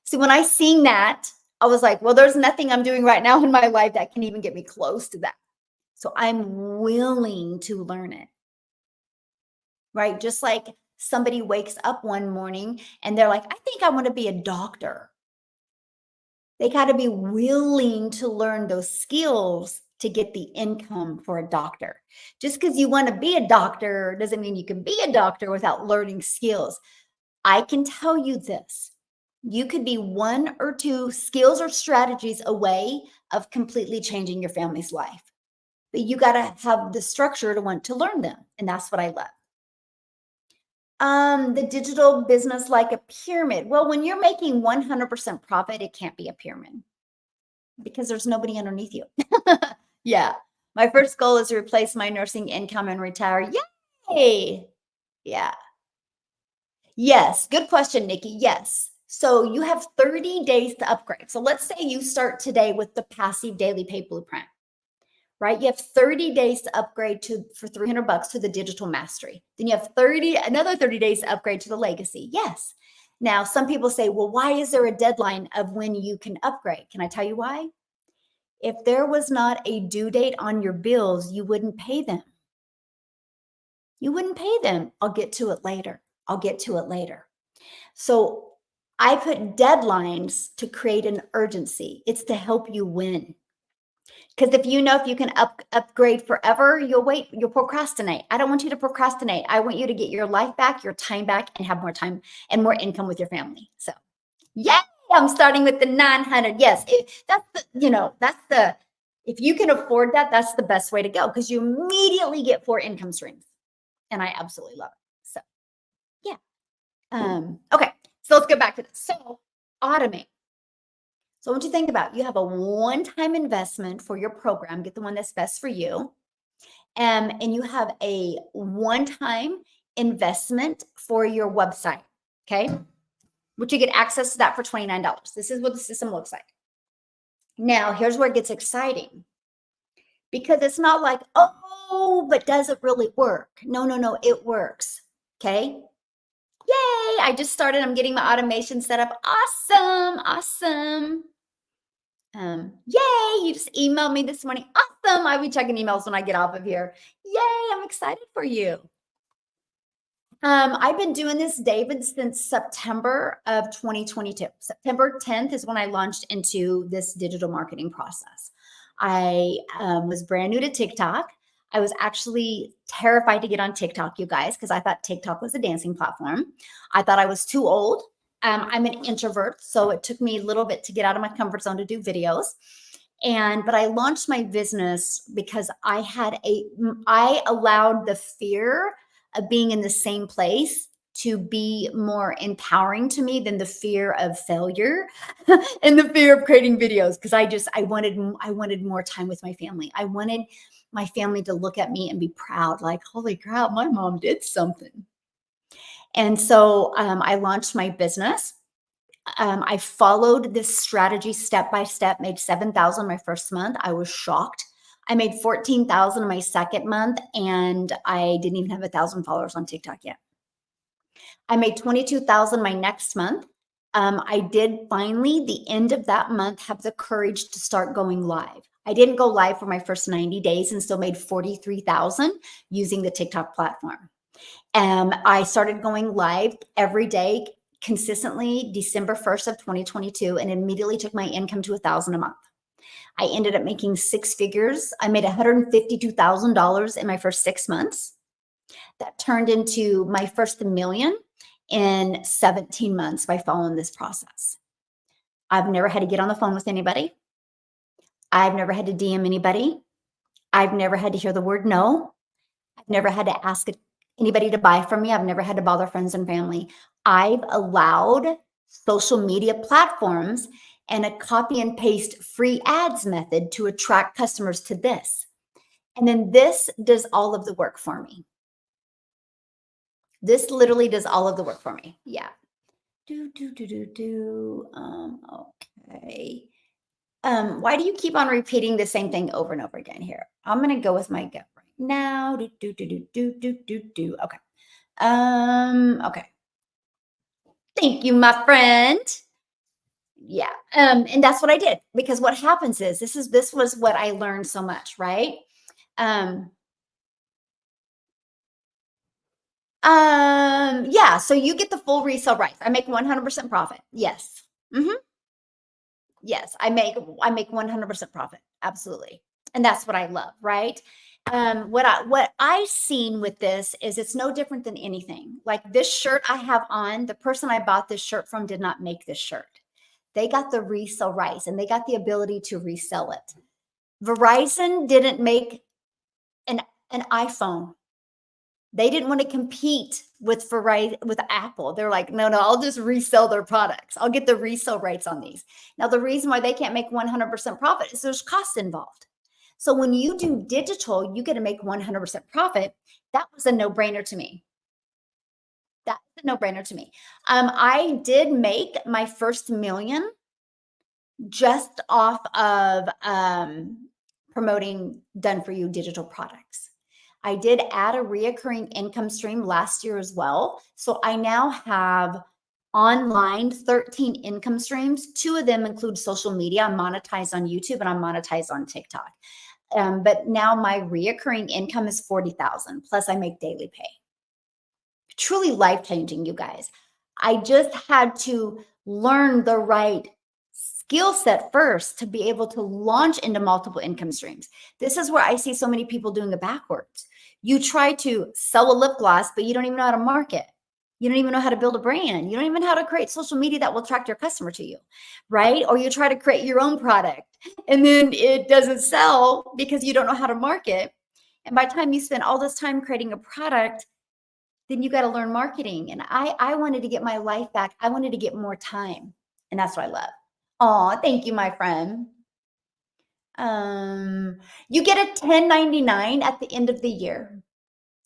See, when I seen that, I was like, well, there's nothing I'm doing right now in my life that can even get me close to that. So I'm willing to learn it. Right? Just like somebody wakes up one morning and they're like, I think I want to be a doctor. They got to be willing to learn those skills to get the income for a doctor. Just because you want to be a doctor doesn't mean you can be a doctor without learning skills. I can tell you this. You could be 1 or 2 skills or strategies away of completely changing your family's life. But you got to have the structure to want to learn them. And that's what I love. The digital business like a pyramid. Well, when you're making 100% profit, it can't be a pyramid because there's nobody underneath you. Yeah. My first goal is to replace my nursing income and retire. Yay. Yeah. Yes. Good question, Nikki. Yes. So you have 30 days to upgrade. So let's say you start today with the Passive Daily Pay Blueprint. Right? You have 30 days to upgrade for $300 to the Digital Mastery. Then you have another 30 days to upgrade to the Legacy. Yes. Now, some people say, well, why is there a deadline of when you can upgrade? Can I tell you why? If there was not a due date on your bills, you wouldn't pay them. You wouldn't pay them. I'll get to it later. I'll get to it later. So I put deadlines to create an urgency. It's to help you win. Because if you can upgrade forever, you'll procrastinate. I don't want you to procrastinate. I want you to get your life back, your time back, and have more time and more income with your family. So, yay! I'm starting with the 900. Yes, if you can afford that, that's the best way to go because you immediately get 4 income streams. And I absolutely love it. So, yeah. Okay, so let's go back to this. So, automate. So I want you to think about, you have a one-time investment for your program, get the one that's best for you. And you have a one-time investment for your website, okay? Which you get access to that for $29. This is what the system looks like. Now, here's where it gets exciting. Because it's not like, oh, but does it really work? No, it works, okay? Yay, I just started. I'm getting my automation set up. Awesome. Yay, you just emailed me this morning. Awesome. I'll be checking emails when I get off of here. Yay, I'm excited for you. I've been doing this, David, since September of 2022. September 10th is when I launched into this digital marketing process. I was brand new to TikTok. I was actually terrified to get on TikTok, you guys, because I thought TikTok was a dancing platform. I thought I was too old. I'm an introvert, so it took me a little bit to get out of my comfort zone to do videos. But I launched my business because I allowed the fear of being in the same place to be more empowering to me than the fear of failure and the fear of creating videos. Because I wanted more time with my family. I wanted my family to look at me and be proud, like, holy crap, my mom did something. And so I launched my business. I followed this strategy step by step, made 7,000 my first month. I was shocked. I made 14,000 my second month, and I didn't even have 1,000 followers on TikTok yet. I made 22,000 my next month. I did finally, the end of that month, have the courage to start going live. I didn't go live for my first 90 days and still made 43,000 using the TikTok platform. I started going live every day consistently December 1st of 2022 and immediately took my income to 1,000 a month. I ended up making six figures. I made $152,000 in my first 6 months. That turned into my first million in 17 months by following this process. I've never had to get on the phone with anybody. I've never had to DM anybody. I've never had to hear the word no. I've never had to ask anybody to buy from me. I've never had to bother friends and family. I've allowed social media platforms and a copy and paste free ads method to attract customers to this. And then this does all of the work for me. This literally does all of the work for me. Yeah. Okay. Why do you keep on repeating the same thing over and over again here? I'm going to go with my gut right now. Okay. Okay. Thank you, my friend. Yeah. And that's what I did, because what happens is this was what I learned so much, right? Yeah, so you get the full resale rights. I make 100% profit. Yes. Mm-hmm. Yes, I make 100% profit. Absolutely. And that's what I love, right? What I seen with this is it's no different than anything. Like this shirt I have on, the person I bought this shirt from did not make this shirt. They got the resale rights and they got the ability to resell it. Verizon didn't make an iPhone. They didn't want to compete with Verizon, with Apple. They're like, no, I'll just resell their products. I'll get the resale rights on these. Now, the reason why they can't make 100% profit is there's costs involved. So when you do digital, you get to make 100% profit. That was a no-brainer to me. That's a no-brainer to me. I did make my first million just off of promoting Done For You digital products. I did add a reoccurring income stream last year as well. So I now have online 13 income streams. 2 of them include social media. I'm monetized on YouTube and I'm monetized on TikTok. But now my reoccurring income is 40,000 plus I make daily pay. Truly life-changing, you guys. I just had to learn the right skill set first to be able to launch into multiple income streams. This is where I see so many people doing it backwards. You try to sell a lip gloss, but you don't even know how to market. You don't even know how to build a brand. You don't even know how to create social media that will attract your customer to you, right? Or you try to create your own product and then it doesn't sell because you don't know how to market. And by the time you spend all this time creating a product, then you got to learn marketing. And I wanted to get my life back. I wanted to get more time. And that's what I love. Oh, thank you, my friend. You get a 1099 at the end of the year.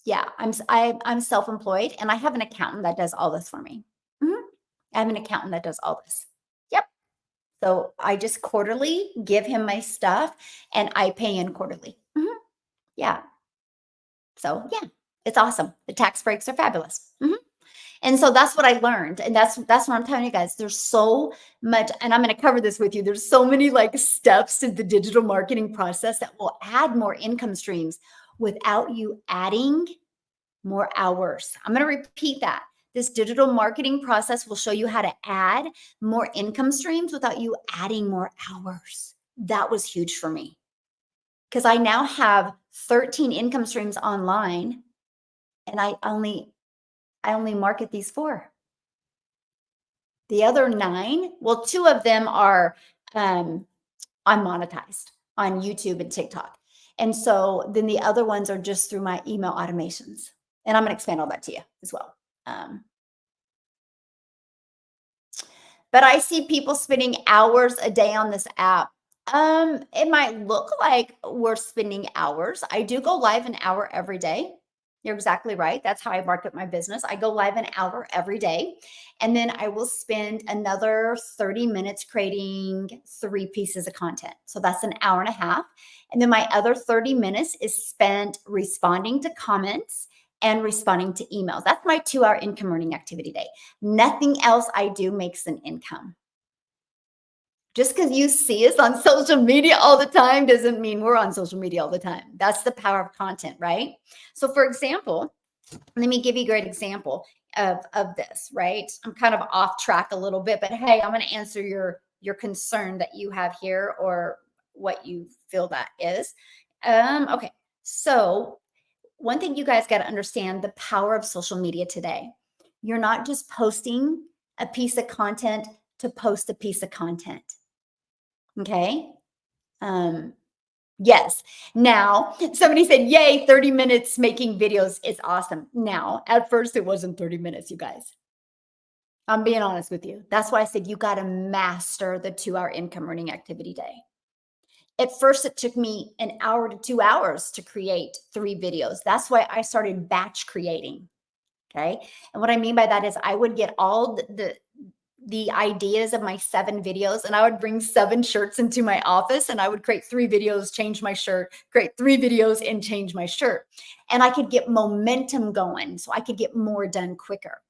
Yeah, I'm self-employed and I have an accountant that does all this for me. Mhm. I have an accountant that does all this. Yep. So I just quarterly give him my stuff and I pay in quarterly. Mhm. Yeah. So yeah, it's awesome. The tax breaks are fabulous. Mhm. And so that's what I learned. And that's what I'm telling you guys. There's so much, and I'm going to cover this with you. There's so many like steps to the digital marketing process that will add more income streams without you adding more hours. I'm going to repeat that. This digital marketing process will show you how to add more income streams without you adding more hours. That was huge for me because I now have 13 income streams online and I only market these 4. The other 9, well, 2 of them are unmonetized on YouTube and TikTok. And so then the other ones are just through my email automations. And I'm going to expand all that to you as well. But I see people spending hours a day on this app. It might look like we're spending hours. I do go live an hour every day. You're exactly right. That's how I market my business. I go live an hour every day, and then I will spend another 30 minutes creating 3 pieces of content. So that's an hour and a half. And then my other 30 minutes is spent responding to comments and responding to emails. That's my 2 hour income earning activity day. Nothing else I do makes an income. Just because you see us on social media all the time doesn't mean we're on social media all the time. That's the power of content, right? So, for example, let me give you a great example of this, right? I'm kind of off track a little bit, but hey, I'm going to answer your concern that you have here or what you feel that is. Okay. So, one thing you guys got to understand the power of social media today. You're not just posting a piece of content to post a piece of content. Okay. Um, yes. Now, somebody said, yay, 30 minutes making videos is awesome. Now, at first, it wasn't 30 minutes, you guys. I'm being honest with you. That's why I said you got to master the 2 hour income earning activity day. At first, it took me an hour to 2 hours to create 3 videos. That's why I started batch creating. Okay. And what I mean by that is I would get all the ideas of my 7 videos, and I would bring 7 shirts into my office, and I would create 3 videos, change my shirt, create 3 videos and change my shirt. And I could get momentum going so I could get more done quicker.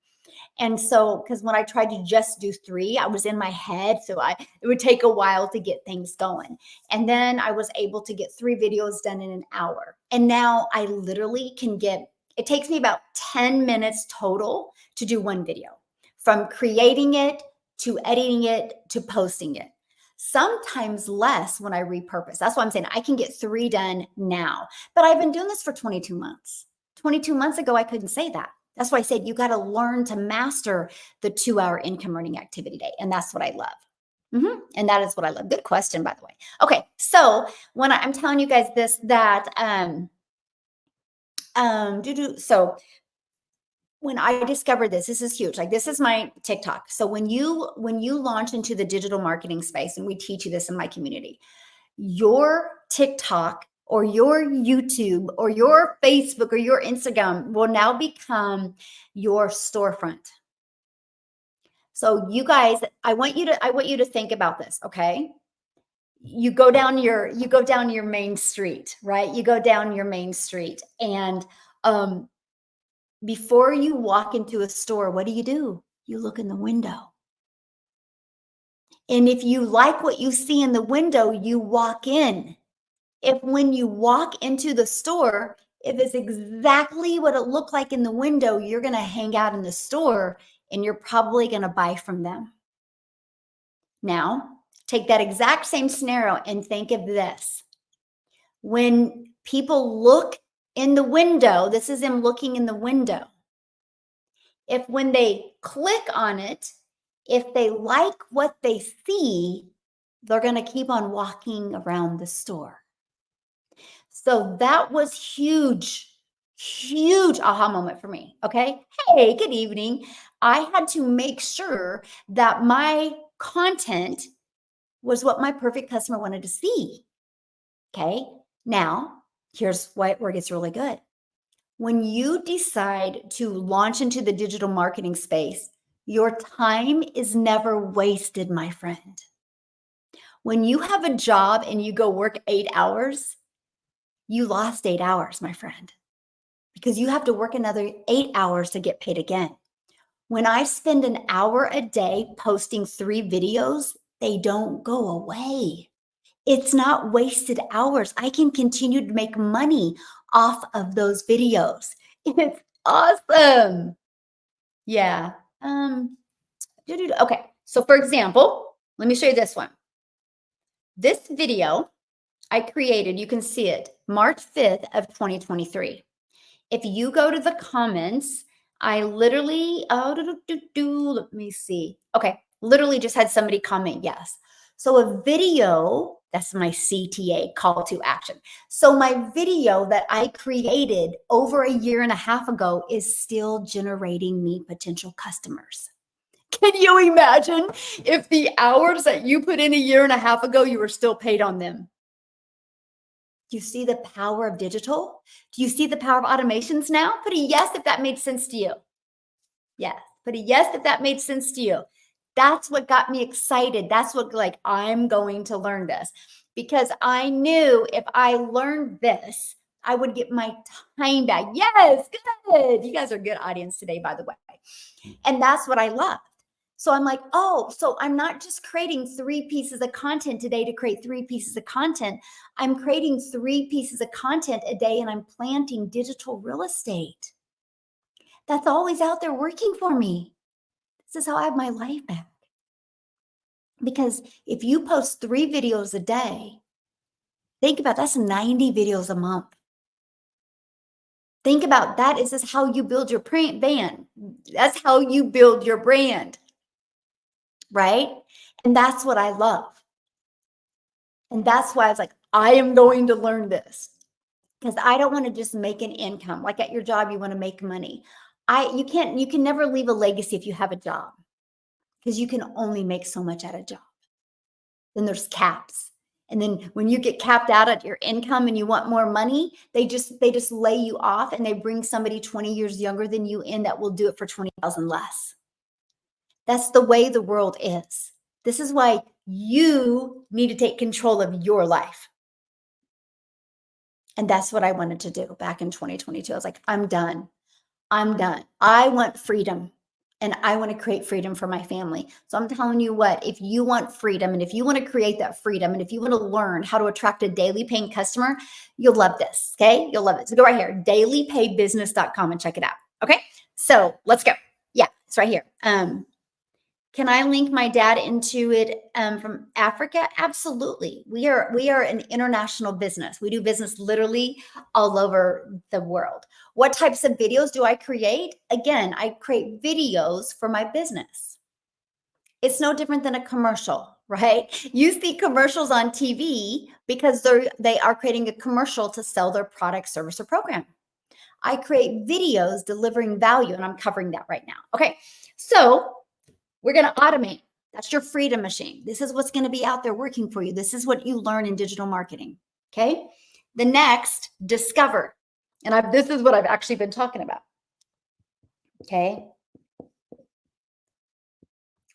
And so, because when I tried to just do 3, I was in my head. So it would take a while to get things going. And then I was able to get 3 videos done in an hour. And now I literally can it takes me about 10 minutes total to do 1 video, from creating it to editing it to posting it. Sometimes less when I repurpose. That's why I'm saying I can get 3 done now. But I've been doing this for 22 months. 22 months ago, I couldn't say that. That's why I said you got to learn to master the 2 hour income earning activity day. And that's what I love. And that is what I love. Good question, by the way. Okay. So when I'm telling you guys this, that, so when I discovered this is huge. Like, this is my TikTok. So when you launch into the digital marketing space, and we teach you this in my community, your TikTok or your YouTube or your Facebook or your Instagram will now become your storefront. So you guys, I want you to think about this, okay? You go down your main street, right? You go down your main street, and before you walk into a store, what do? You look in the window. And if you like what you see in the window, you walk in. If when you walk into the store, if it's exactly what it looked like in the window, you're going to hang out in the store and you're probably going to buy from them. Now, take that exact same scenario and think of this. When people look in the window, this is them looking in the window. If when they click on it, if they like what they see, they're going to keep on walking around the store. So that was huge aha moment for me. Okay. Hey, good evening. I had to make sure that my content was what my perfect customer wanted to see. Okay. Now, here's where it gets really good. When you decide to launch into the digital marketing space, your time is never wasted, my friend. When you have a job and you go work 8 hours, you lost 8 hours, my friend, because you have to work another 8 hours to get paid again. When I spend an hour a day posting 3 videos, they don't go away. It's not wasted hours. I can continue to make money off of those videos. It's awesome. Yeah. Okay. So for example, let me show you this one. This video I created, you can see it, March 5th of 2023. If you go to the comments, I literally, let me see. Okay, literally just had somebody comment yes. So a video, that's my CTA, call to action. So my video that I created over a year and a half ago is still generating me potential customers. Can you imagine if the hours that you put in a year and a half ago, you were still paid on them? Do you see the power of digital? Do you see the power of automations now? Put a yes if that made sense to you. Yes. Put a yes if that made sense to you. That's what got me excited. That's what, like, I'm going to learn this because I knew if I learned this, I would get my time back. Yes, good. You guys are a good audience today, by the way. And that's what I love. So I'm like, oh, so I'm not just creating 3 pieces of content today to create 3 pieces of content. I'm creating 3 pieces of content a day and I'm planting digital real estate. That's always out there working for me. This is how I have my life back. Because if you post 3 videos a day, think about that's 90 videos a month. Think about that. Is this how you build your brand? That's how you build your brand, right? And that's what I love. And that's why I was like, I am going to learn this because I don't want to just make an income. Like at your job, you want to make money. You can never leave a legacy if you have a job because you can only make so much at a job. Then there's caps. And then when you get capped out at your income and you want more money, they just lay you off and they bring somebody 20 years younger than you in that will do it for 20,000 less. That's the way the world is. This is why you need to take control of your life. And that's what I wanted to do back in 2022. I was like, I'm done. I'm done. I want freedom. And I want to create freedom for my family. So I'm telling you what, if you want freedom and if you want to create that freedom and if you want to learn how to attract a daily paying customer, you'll love this. Okay. You'll love it. So go right here, dailypaybusiness.com and check it out. Okay. So let's go. Yeah, it's right here. Can I link my dad into it from Africa? Absolutely. We are an international business. We do business literally all over the world. What types of videos do I create? Again, I create videos for my business. It's no different than a commercial, right? You see commercials on TV because they are creating a commercial to sell their product, service, or program. I create videos delivering value, and I'm covering that right now. Okay, so we're going to automate. That's your freedom machine. This is what's going to be out there working for you. This is what you learn in digital marketing. Okay. The next, discover. And this is what I've actually been talking about. Okay.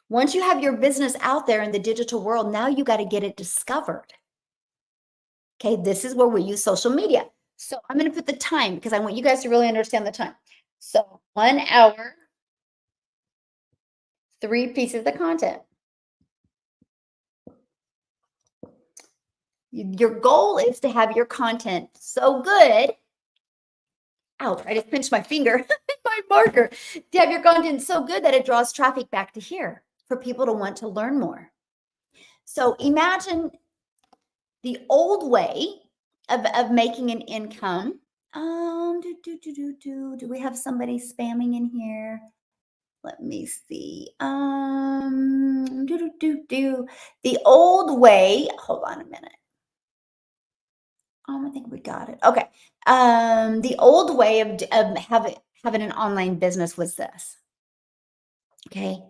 Once you have your business out there in the digital world, now you got to get it discovered. Okay. This is where we use social media. So I'm going to put the time because I want you guys to really understand the time. So 1 hour, 3 pieces of content. Your goal is to have your content so good. Ouch, I just pinched my finger, my marker. To have your content so good that it draws traffic back to here for people to want to learn more. So imagine the old way of making an income. Do we have somebody spamming in here? Let me see. The old way, hold on a minute. I think we got it. Okay. The old way of having an online business was this. Okay.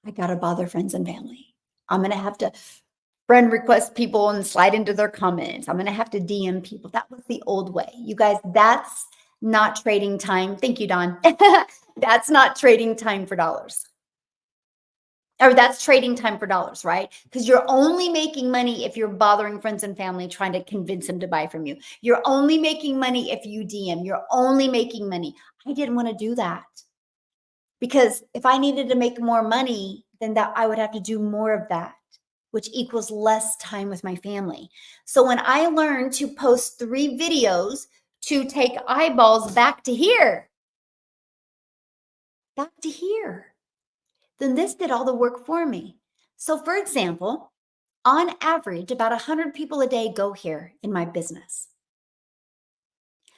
I got to bother friends and family. I'm going to have to friend request people and slide into their comments. I'm going to have to DM people. That was the old way. You guys, that's not trading time. Thank you, Don. That's not trading time for dollars. Or that's trading time for dollars, right? Because you're only making money if you're bothering friends and family trying to convince them to buy from you. You're only making money if you DM. You're only making money. I didn't want to do that because if I needed to make more money, then that I would have to do more of that, which equals less time with my family. So when I learned to post 3 videos to take eyeballs back to here, then this did all the work for me. So for example, on average, about 100 people a day go here in my business.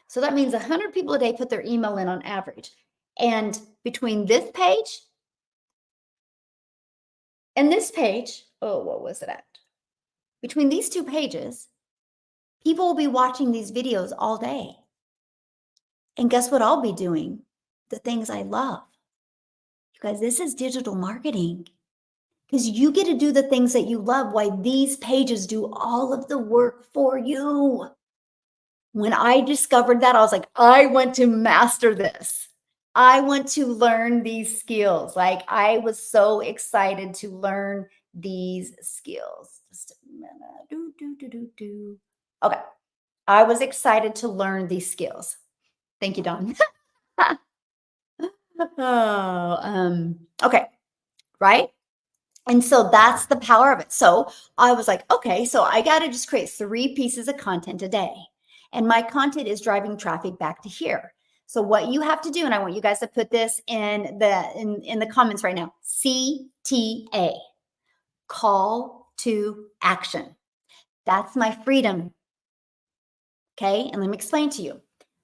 So that means 100 people a day put their email in on average. And between this page and this page, oh, what was it at? Between these 2 pages, people will be watching these videos all day. And guess what I'll be doing? The things I love. You guys, this is digital marketing because you get to do the things that you love while these pages do all of the work for you. When I discovered that, I was like, I want to master this. I want to learn these skills. Like, I was so excited to learn these skills. Just a minute. Do, do, do, do, do. Okay. I was excited to learn these skills. Thank you, Don. Oh, okay. Right. And so that's the power of it. So I was like, okay, so I got to just create 3 pieces of content a day. And my content is driving traffic back to here. So what you have to do, and I want you guys to put this in the comments right now, CTA, call to action. That's my freedom. Okay. And let me explain to you.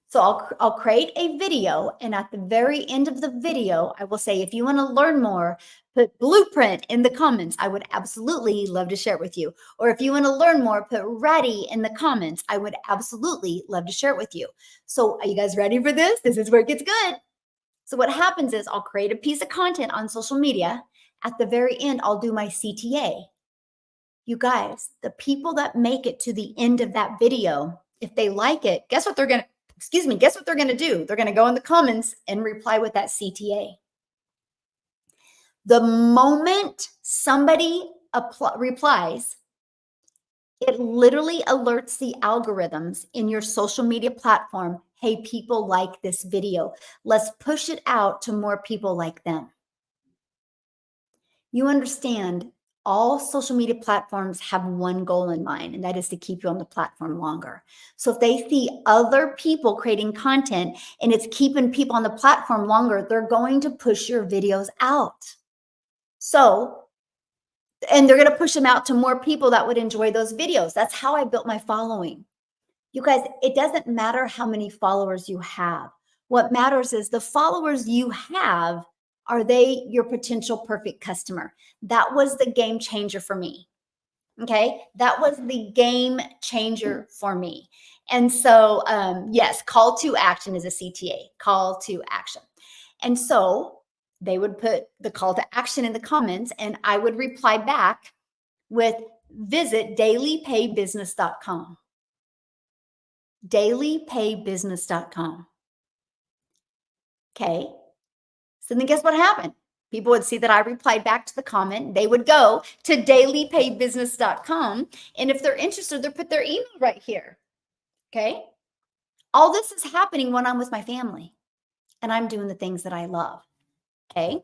So I'll create a video, and at the very end of the video, I will say, if you want to learn more, put blueprint in the comments. I would absolutely love to share it with you. Or if you want to learn more, put ready in the comments. I would absolutely love to share it with you. So are you guys ready for this? This is where it gets good. So what happens is I'll create a piece of content on social media. At the very end, I'll do my CTA. You guys, the people that make it to the end of that video, if they like it, guess what they're going to guess what they're going to do? They're going to go in the comments and reply with that CTA. The moment somebody replies, it literally alerts the algorithms in your social media platform. Hey, people like this video. Let's push it out to more people like them. You understand, all social media platforms have one goal in mind, and that is to keep you on the platform longer. So if they see other people creating content and it's keeping people on the platform longer, they're going to push your videos out. So, and they're going to push them out to more people that would enjoy those videos. That's how I built my following. You guys, it doesn't matter how many followers you have. What matters is the followers you have, are they your potential perfect customer? That was the game changer for me. Okay. That was the game changer for me. And so, yes, call to action is a CTA, call to action. And so they would put the call to action in the comments, and I would reply back with visit dailypaybusiness.com. dailypaybusiness.com. Okay. So then guess what happened? People would see that I replied back to the comment. They would go to dailypaybusiness.com. And if they're interested, they'll put their email right here. Okay. All this is happening when I'm with my family and I'm doing the things that I love. Okay.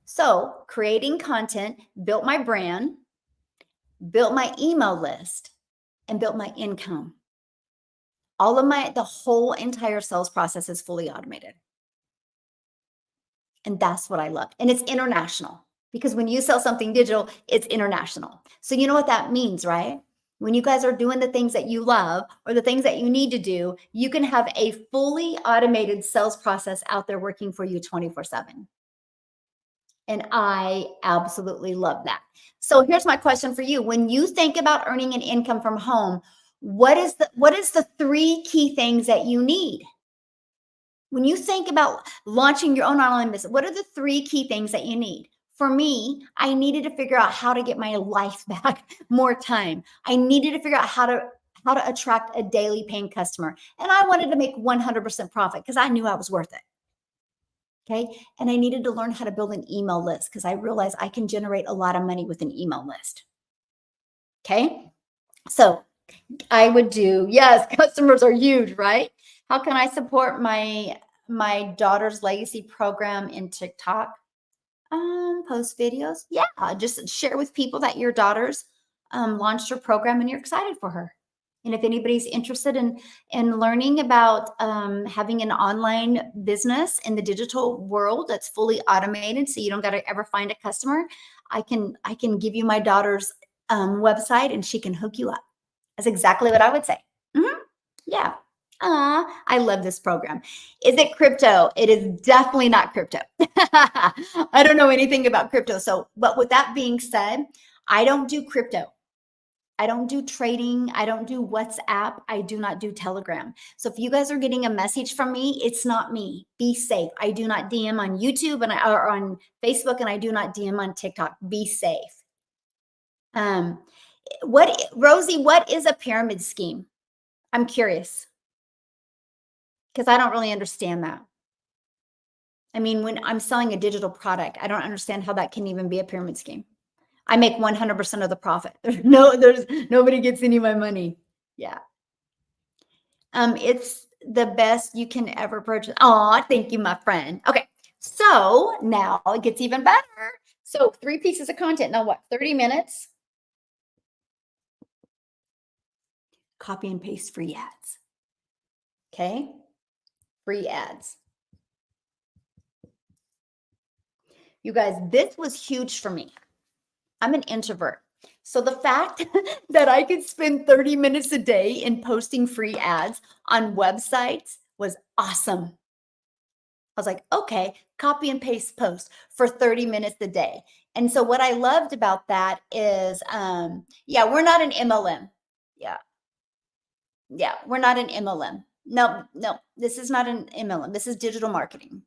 So creating content, built my brand, built my email list, and built my income. The whole entire sales process is fully automated. And that's what I love. And it's international, because when you sell something digital, it's international. So you know what that means, right? When you guys are doing the things that you love or the things that you need to do, you can have a fully automated sales process out there working for you 24/7. And I absolutely love that. So here's my question for you. When you think about earning an income from home, what is the 3 key things that you need? When you think about launching your own online business, what are the 3 key things that you need? For me, I needed to figure out how to get my life back, more time. I needed to figure out how to attract a daily paying customer. And I wanted to make 100% profit because I knew I was worth it. Okay. And I needed to learn how to build an email list because I realized I can generate a lot of money with an email list. Okay. So I would do, yes, customers are huge, right? How can I support my daughter's legacy program in TikTok? Post videos. Yeah, just share with people that your daughter's launched her program and you're excited for her. And if anybody's interested in learning about having an online business in the digital world that's fully automated, so you don't got to ever find a customer, I can give you my daughter's website and she can hook you up. That's exactly what I would say. Yeah. I love this program. Is it crypto? It is definitely not crypto. I don't know anything about crypto. So, but with that being said, I don't do crypto. I don't do trading. I don't do WhatsApp. I do not do Telegram. So if you guys are getting a message from me, it's not me. Be safe. I do not DM on YouTube or on Facebook, and I do not DM on TikTok. Be safe. Rosie, what is a pyramid scheme? I'm curious. because I don't really understand that. I mean, when I'm selling a digital product, I don't understand how that can even be a pyramid scheme. I make 100% of the profit. There's nobody gets any of my money. Yeah. It's the best you can ever purchase. Oh, thank you, my friend. Okay. So now it gets even better. So 3 pieces of content. Now what? 30 minutes. Copy and paste free ads. Okay. Free ads. You guys, this was huge for me. I'm an introvert. So the fact that I could spend 30 minutes a day in posting free ads on websites was awesome. I was like, okay, copy and paste post for 30 minutes a day. And so what I loved about that is, yeah, we're not an MLM. Yeah. Yeah. We're not an MLM. No, no, this is not an MLM. This is digital marketing.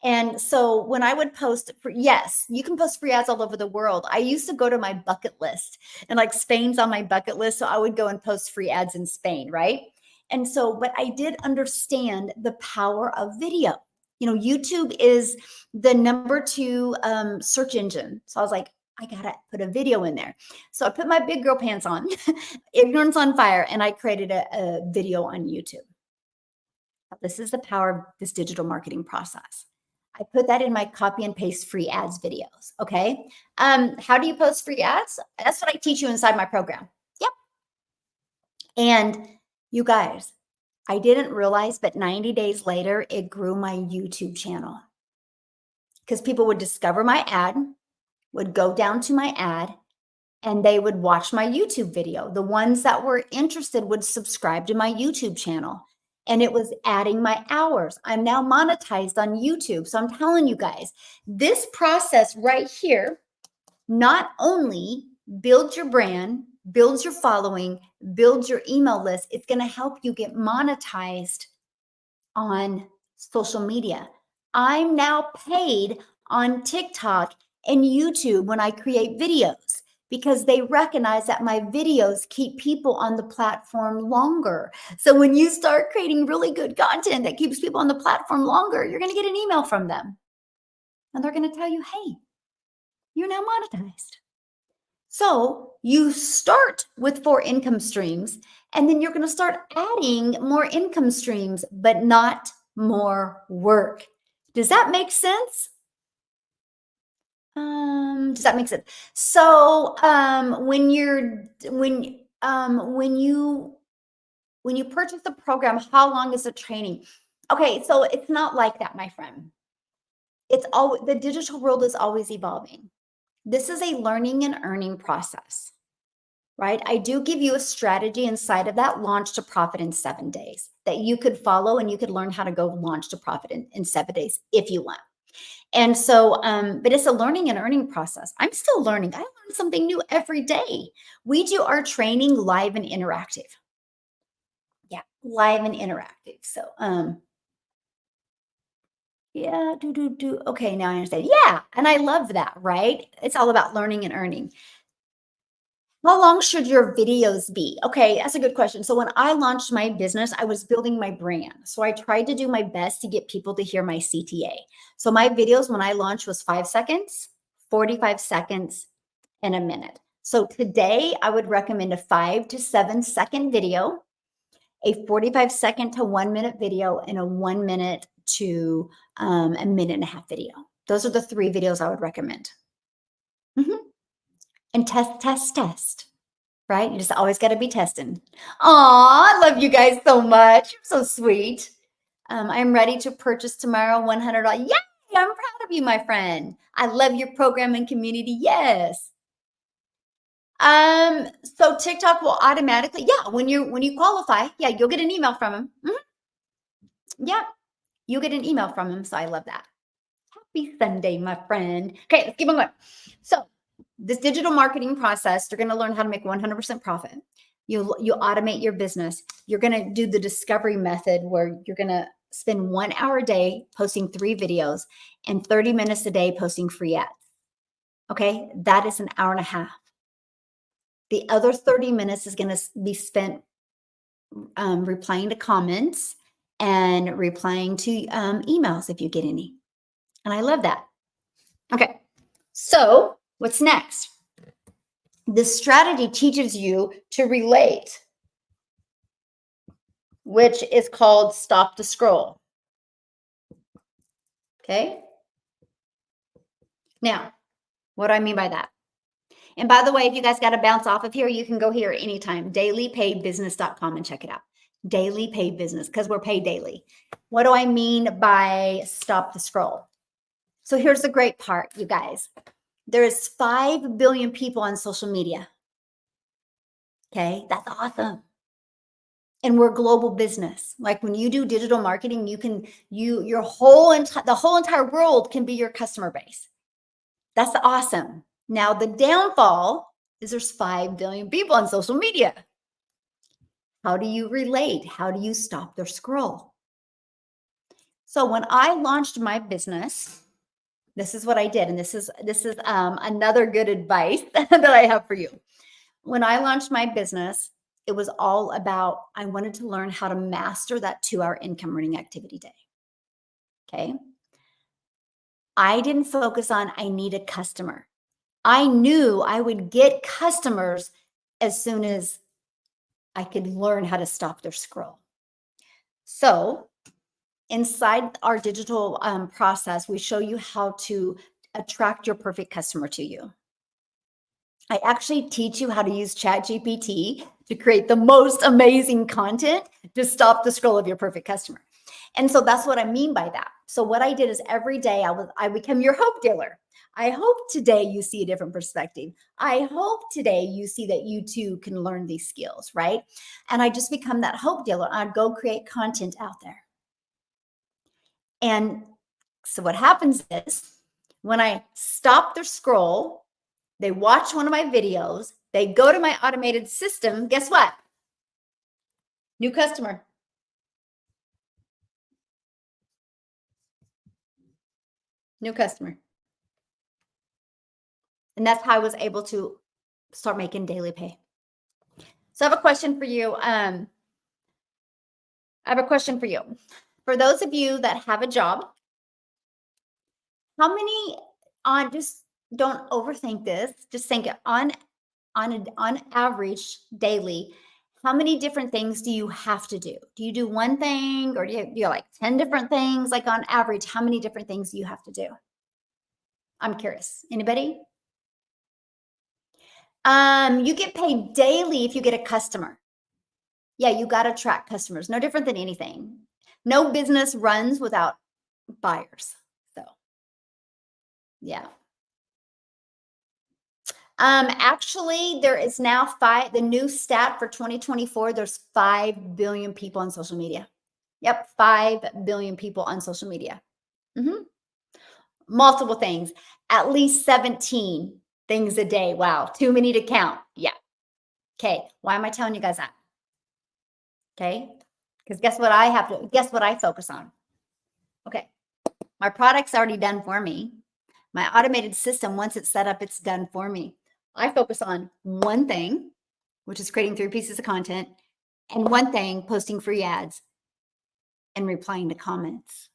And so when I would post for, yes, you can post free ads all over the world. I used to go to my bucket list and like Spain's on my bucket list. So I would go and post free ads in Spain. Right. And so, but I did understand the power of video. You know, YouTube is the number 2 search engine. So I was like, I gotta put a video in there. So I put my big girl pants on, ignorance on fire, and I created a video on YouTube. This is the power of this digital marketing process. I put that in my copy and paste free ads videos. Okay. How do you post free ads? That's what I teach you inside my program. Yep. And you guys, I didn't realize, but 90 days later, it grew my YouTube channel because people would discover my ad, would go down to my ad, and they would watch my YouTube video. The ones that were interested would subscribe to my YouTube channel. And it was adding my hours. I'm now monetized on YouTube. So I'm telling you guys, this process right here not only builds your brand, builds your following, builds your email list, it's going to help you get monetized on social media. I'm now paid on TikTok and YouTube when I create videos, because they recognize that my videos keep people on the platform longer. So when you start creating really good content that keeps people on the platform longer, you're going to get an email from them. And they're going to tell you, hey, you're now monetized. So you start with 4 income streams, and then you're going to start adding more income streams, but not more work. Does that make sense? Does that make sense? So, when you purchase the program, how long is the training? Okay, so it's not like that, my friend. It's all the digital world is always evolving. This is a learning and earning process, right? I do give you a strategy inside of that launch to profit in 7 days that you could follow, and you could learn how to go launch to profit in 7 days if you want. And so, but it's a learning and earning process. I'm still learning. I learn something new every day. We do our training live and interactive. Yeah, live and interactive. So, yeah, do. Okay, now I understand. Yeah, and I love that, right? It's all about learning and earning. How long should your videos be? Okay, that's a good question. So when I launched my business, I was building my brand. So I tried to do my best to get people to hear my CTA. So my videos when I launched was 5 seconds, 45 seconds, and a minute. So today I would recommend a 5 to 7 second video, a 45-second to 1 minute video, and a 1 minute to a minute and a half video. Those are the 3 videos I would recommend. And test, right? You just always got to be testing. Aw, I love you guys so much. You're so sweet. I'm ready to purchase tomorrow, $100. Yay! I'm proud of you, my friend. I love your program and community. Yes. So TikTok will automatically, yeah, when you qualify, yeah, you'll get an email from him. Yeah, you'll get an email from him. So I love that. Happy Sunday, my friend. Okay, let's keep on going. So this digital marketing process, you're going to learn how to make 100% profit. You automate your business. You're going to do the discovery method where you're going to spend 1 hour a day posting 3 videos and 30 minutes a day posting free ads. Okay, that is an hour and a half. The other 30 minutes is going to be spent replying to comments and replying to emails if you get any. And I love that. Okay, so what's next? This strategy teaches you to relate, which is called stop the scroll. Okay. Now, what do I mean by that? And by the way, if you guys got to bounce off of here, you can go here anytime, dailypaidbusiness.com, and check it out. Daily paid business, because we're paid daily. What do I mean by stop the scroll? So here's the great part, you guys. There's 5 billion people on social media. Okay, that's awesome. And we're global business. Like when you do digital marketing, the whole entire world can be your customer base. That's awesome. Now the downfall is there's 5 billion people on social media. How do you relate? How do you stop their scroll? So when I launched my business, this is what I did. And this is another good advice that I have for you. When I launched my business, it was all about, I wanted to learn how to master that 2-hour income earning activity day. Okay. I didn't focus on, I need a customer. I knew I would get customers as soon as I could learn how to stop their scroll. So inside our digital process, we show you how to attract your perfect customer to you. I actually teach you how to use ChatGPT to create the most amazing content to stop the scroll of your perfect customer. And so that's what I mean by that. So what I did is every day I become your hope dealer. I hope today you see a different perspective. I hope today you see that you too can learn these skills, right? And I just become that hope dealer. I'd go create content out there. And so what happens is when I stop their scroll, they watch one of my videos, they go to my automated system, guess what? New customer. New customer. And that's how I was able to start making daily pay. So I have a question for you. For those of you that have a job, how many just don't overthink this. Just think on average daily, how many different things do you have to do? Do you do one thing or do you like 10 different things? Like on average, how many different things do you have to do? I'm curious. Anybody? You get paid daily if you get a customer. Yeah, you got to track customers. No different than anything. No business runs without buyers. So, yeah. Actually, there is now the new stat for 2024, there's 5 billion people on social media. Yep, 5 billion people on social media. Multiple things, at least 17 things a day. Wow, too many to count. Yeah. Okay, why am I telling you guys that? Okay, because guess what I focus on? Okay, my product's already done for me. My automated system, once it's set up, it's done for me. I focus on one thing, which is creating 3 pieces of content, and one thing, posting free ads and replying to comments.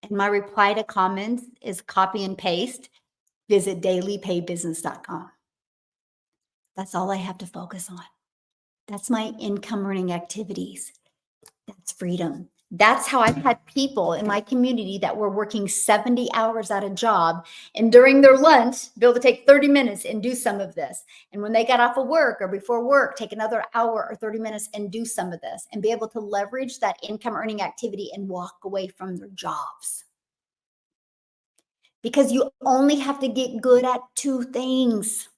And my reply to comments is copy and paste, visit dailypaidbusiness.com. That's all I have to focus on. That's my income earning activities. That's freedom. That's how I've had people in my community that were working 70 hours at a job and during their lunch, be able to take 30 minutes and do some of this. And when they got off of work or before work, take another hour or 30 minutes and do some of this and be able to leverage that income earning activity and walk away from their jobs. Because you only have to get good at 2 things,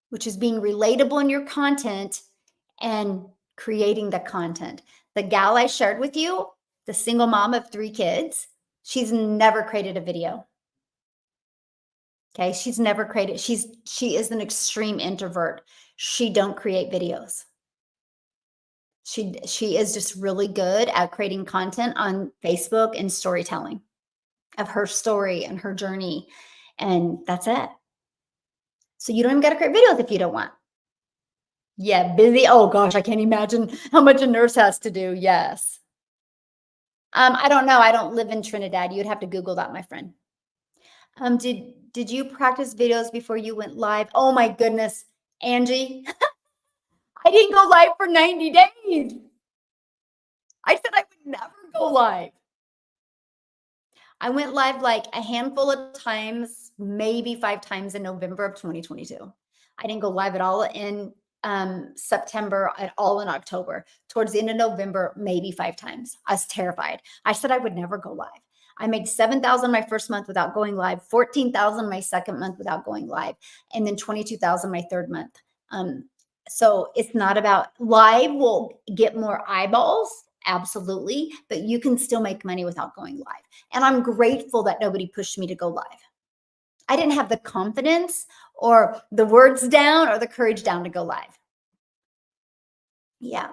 which is being relatable in your content and creating the content. The gal I shared with you, the single mom of 3 kids, she's never created a video. Okay, she's never created. She is an extreme introvert. She don't create videos. She is just really good at creating content on Facebook and storytelling of her story and her journey, and that's it. So you don't even got to create videos if you don't want. Yeah, busy. Oh gosh, I can't imagine how much a nurse has to do. Yes. I don't know. I don't live in Trinidad. You'd have to Google that, my friend. Did you practice videos before you went live? Oh my goodness, Angie, I didn't go live for 90 days. I said I would never go live. I went live like a handful of times, maybe 5 times in November of 2022. I didn't go live at all in September, at all in October. Towards the end of November, maybe 5 times. I was terrified. I said I would never go live. I made 7,000 my first month without going live, 14,000 my second month without going live, and then 22,000 my third month. So it's not about live will get more eyeballs, absolutely, but you can still make money without going live. And I'm grateful that nobody pushed me to go live. I didn't have the confidence or the words down or the courage down to go live. Yeah.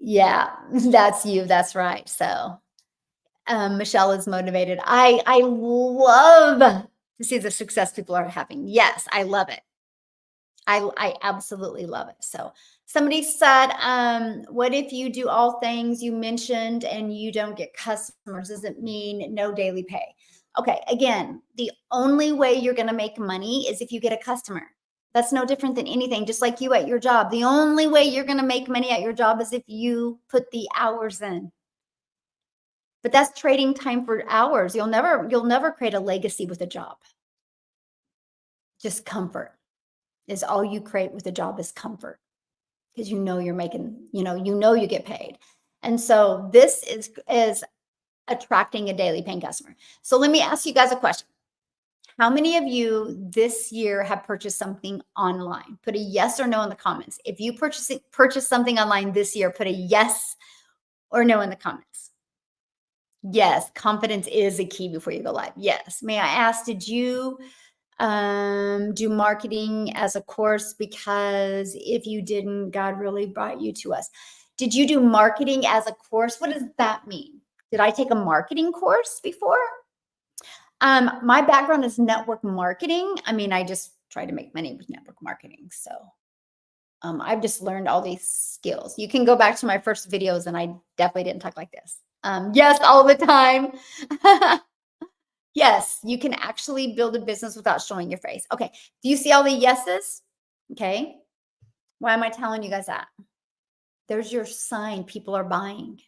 Yeah, that's you. That's right. So Michelle is motivated. I love to see the success people are having. Yes, I love it. I absolutely love it. So somebody said, what if you do all things you mentioned and you don't get customers? Does it mean no daily pay? Okay, again, the only way you're going to make money is if you get a customer. That's no different than anything, just like you at your job. The only way you're going to make money at your job is if you put the hours in. But that's trading time for hours. You'll never create a legacy with a job. Just comfort is all you create with a job is comfort, because you know you're making, you know you get paid. And so this is attracting a daily paying customer. So let me ask you guys a question. How many of you this year have purchased something online? Put a yes or no in the comments. If you purchased something online this year, put a yes or no in the comments. Yes, confidence is a key before you go live. Yes. May I ask, did you do marketing as a course? Because if you didn't, God really brought you to us. Did you do marketing as a course? What does that mean? Did I take a marketing course before? My background is network marketing. I mean, I just try to make money with network marketing. So I've just learned all these skills. You can go back to my first videos and I definitely didn't talk like this. Yes, all the time. Yes, you can actually build a business without showing your face. Okay. Do you see all the yeses? Okay. Why am I telling you guys that? There's your sign. People are buying.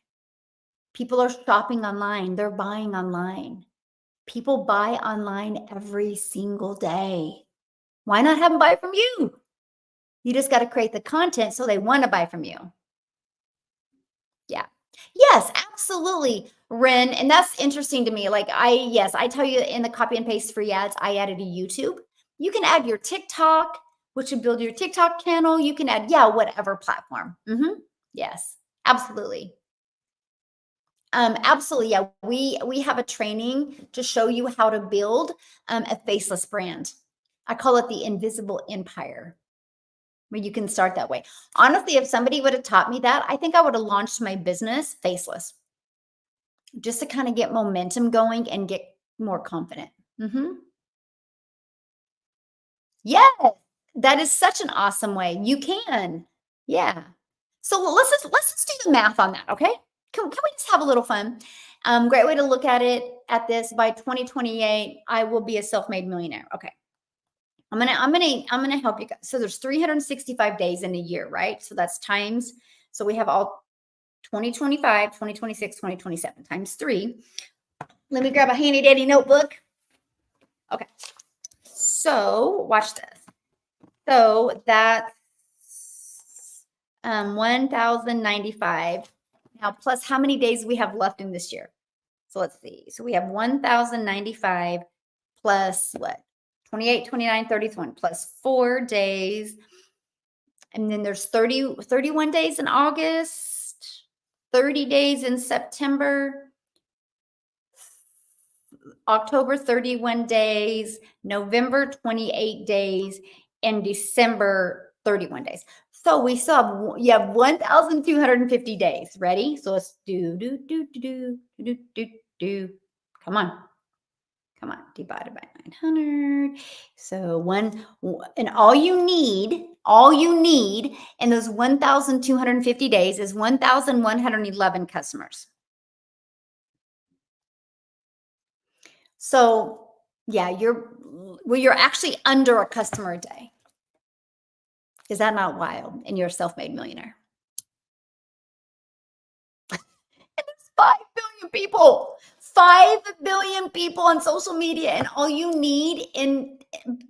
People are shopping online. They're buying online. People buy online every single day. Why not have them buy from you? You just got to create the content so they want to buy from you. Yeah. Yes, absolutely, Ren. And that's interesting to me. Like I tell you in the copy and paste free ads, I added a YouTube. You can add your TikTok, which would build your TikTok channel. You can add, whatever platform. Yes, absolutely. Absolutely. Yeah. We have a training to show you how to build a faceless brand. I call it the invisible empire, where you can start that way. Honestly, if somebody would have taught me that, I think I would have launched my business faceless, just to kind of get momentum going and get more confident. Yes, that is such an awesome way. You can. Yeah. So let's just do the math on that, okay? Can we just have a little fun? Great way to look at this. By 2028, I will be a self-made millionaire. Okay. I'm gonna help you guys. So there's 365 days in a year, right? So that's times. So we have all 2025, 2026, 2027 times 3. Let me grab a handy dandy notebook. Okay. So watch this. So that's 1,095. Now plus how many days we have left in this year? So let's see. So we have 1,095 plus what? 28, 29, 31 plus 4 days. And then there's 31 days in August, 30 days in September, October 31 days, November 28 days, and December 31 days. So we still have, you have 1,250 days. Ready? So let's do. Come on. Come on, divided by 900. So and all you need in those 1,250 days is 1,111 customers. So yeah, you're actually under a customer a day. Is that not wild? And you're a self-made millionaire. And it's 5 billion people. 5 billion people on social media, and all you need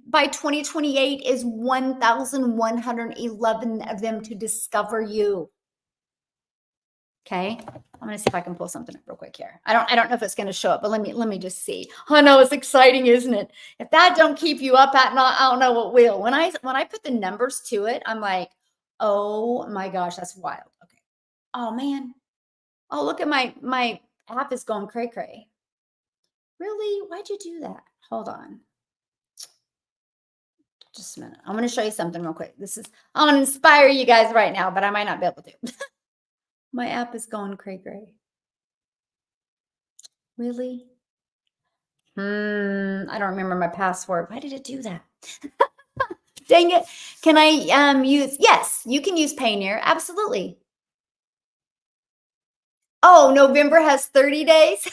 by 2028 is 1,111 of them to discover you. Okay, I'm gonna see if I can pull something up real quick here. I don't know if it's gonna show up, but let me just see. Oh no, it's exciting, isn't it? If that don't keep you up at night, I don't know what will. When I put the numbers to it, I'm like, oh my gosh, that's wild. Okay. Oh man. Oh, look at my app is going cray cray. Really? Why'd you do that? Hold on. Just a minute. I'm going to show you something real quick. I'm going to inspire you guys right now, but I might not be able to. My app is going cray cray. Really? I don't remember my password. Why did it do that? Dang it. Can I use, yes, you can use Payoneer. Absolutely. Oh, November has 30 days.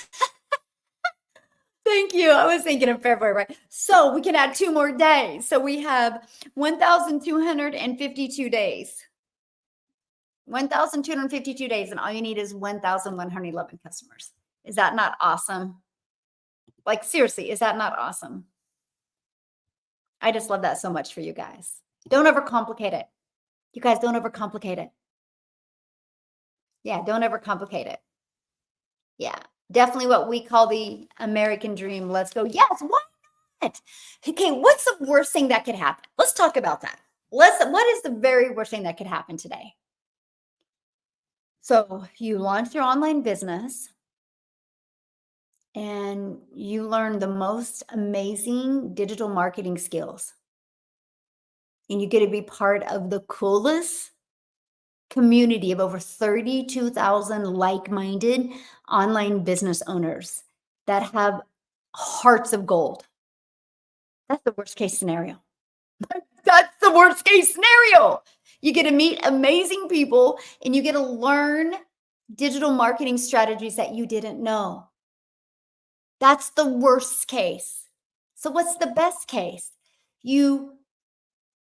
Thank you. I was thinking of February, right? So we can add 2 more days. So we have 1,252 days. 1,252 days, and all you need is 1,111 customers. Is that not awesome? Like, seriously, is that not awesome? I just love that so much for you guys. Don't overcomplicate it. You guys, don't overcomplicate it. Yeah, don't overcomplicate it. Yeah, definitely what we call the American dream. Let's go. Yes, why not? Okay, what's the worst thing that could happen? Let's talk about that. What is the very worst thing that could happen today? So you launch your online business and you learn the most amazing digital marketing skills. And you get to be part of the coolest community of over 32,000 like-minded online business owners that have hearts of gold. That's the worst case scenario. That's the worst case scenario. You get to meet amazing people and you get to learn digital marketing strategies that you didn't know. That's the worst case. So what's the best case? You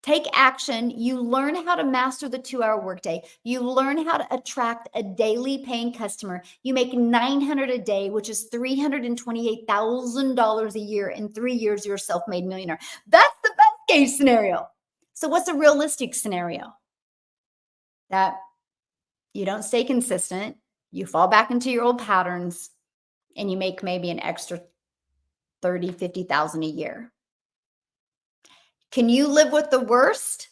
take action. You learn how to master the 2-hour workday. You learn how to attract a daily paying customer. You make $900 a day, which is $328,000 a year. In 3 years, you're a self-made millionaire. That's the best case scenario. So what's a realistic scenario? That you don't stay consistent, you fall back into your old patterns, and you make maybe an extra 30, 50,000 a year. Can you live with the worst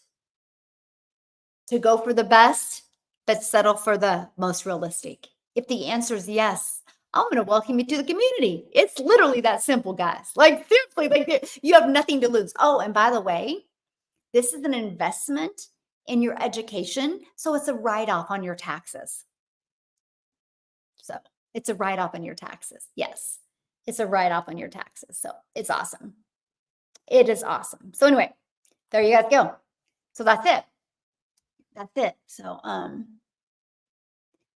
to go for the best, but settle for the most realistic? If the answer is yes, I'm going to welcome you to the community. It's literally that simple, guys. Like, seriously, like, you have nothing to lose. Oh, and by the way, this is an investment in your education. So it's a write-off on your taxes. So it's a write-off on your taxes. Yes, it's a write-off on your taxes. So it's awesome. It is awesome. So anyway, there you guys go. So that's it. That's it. So,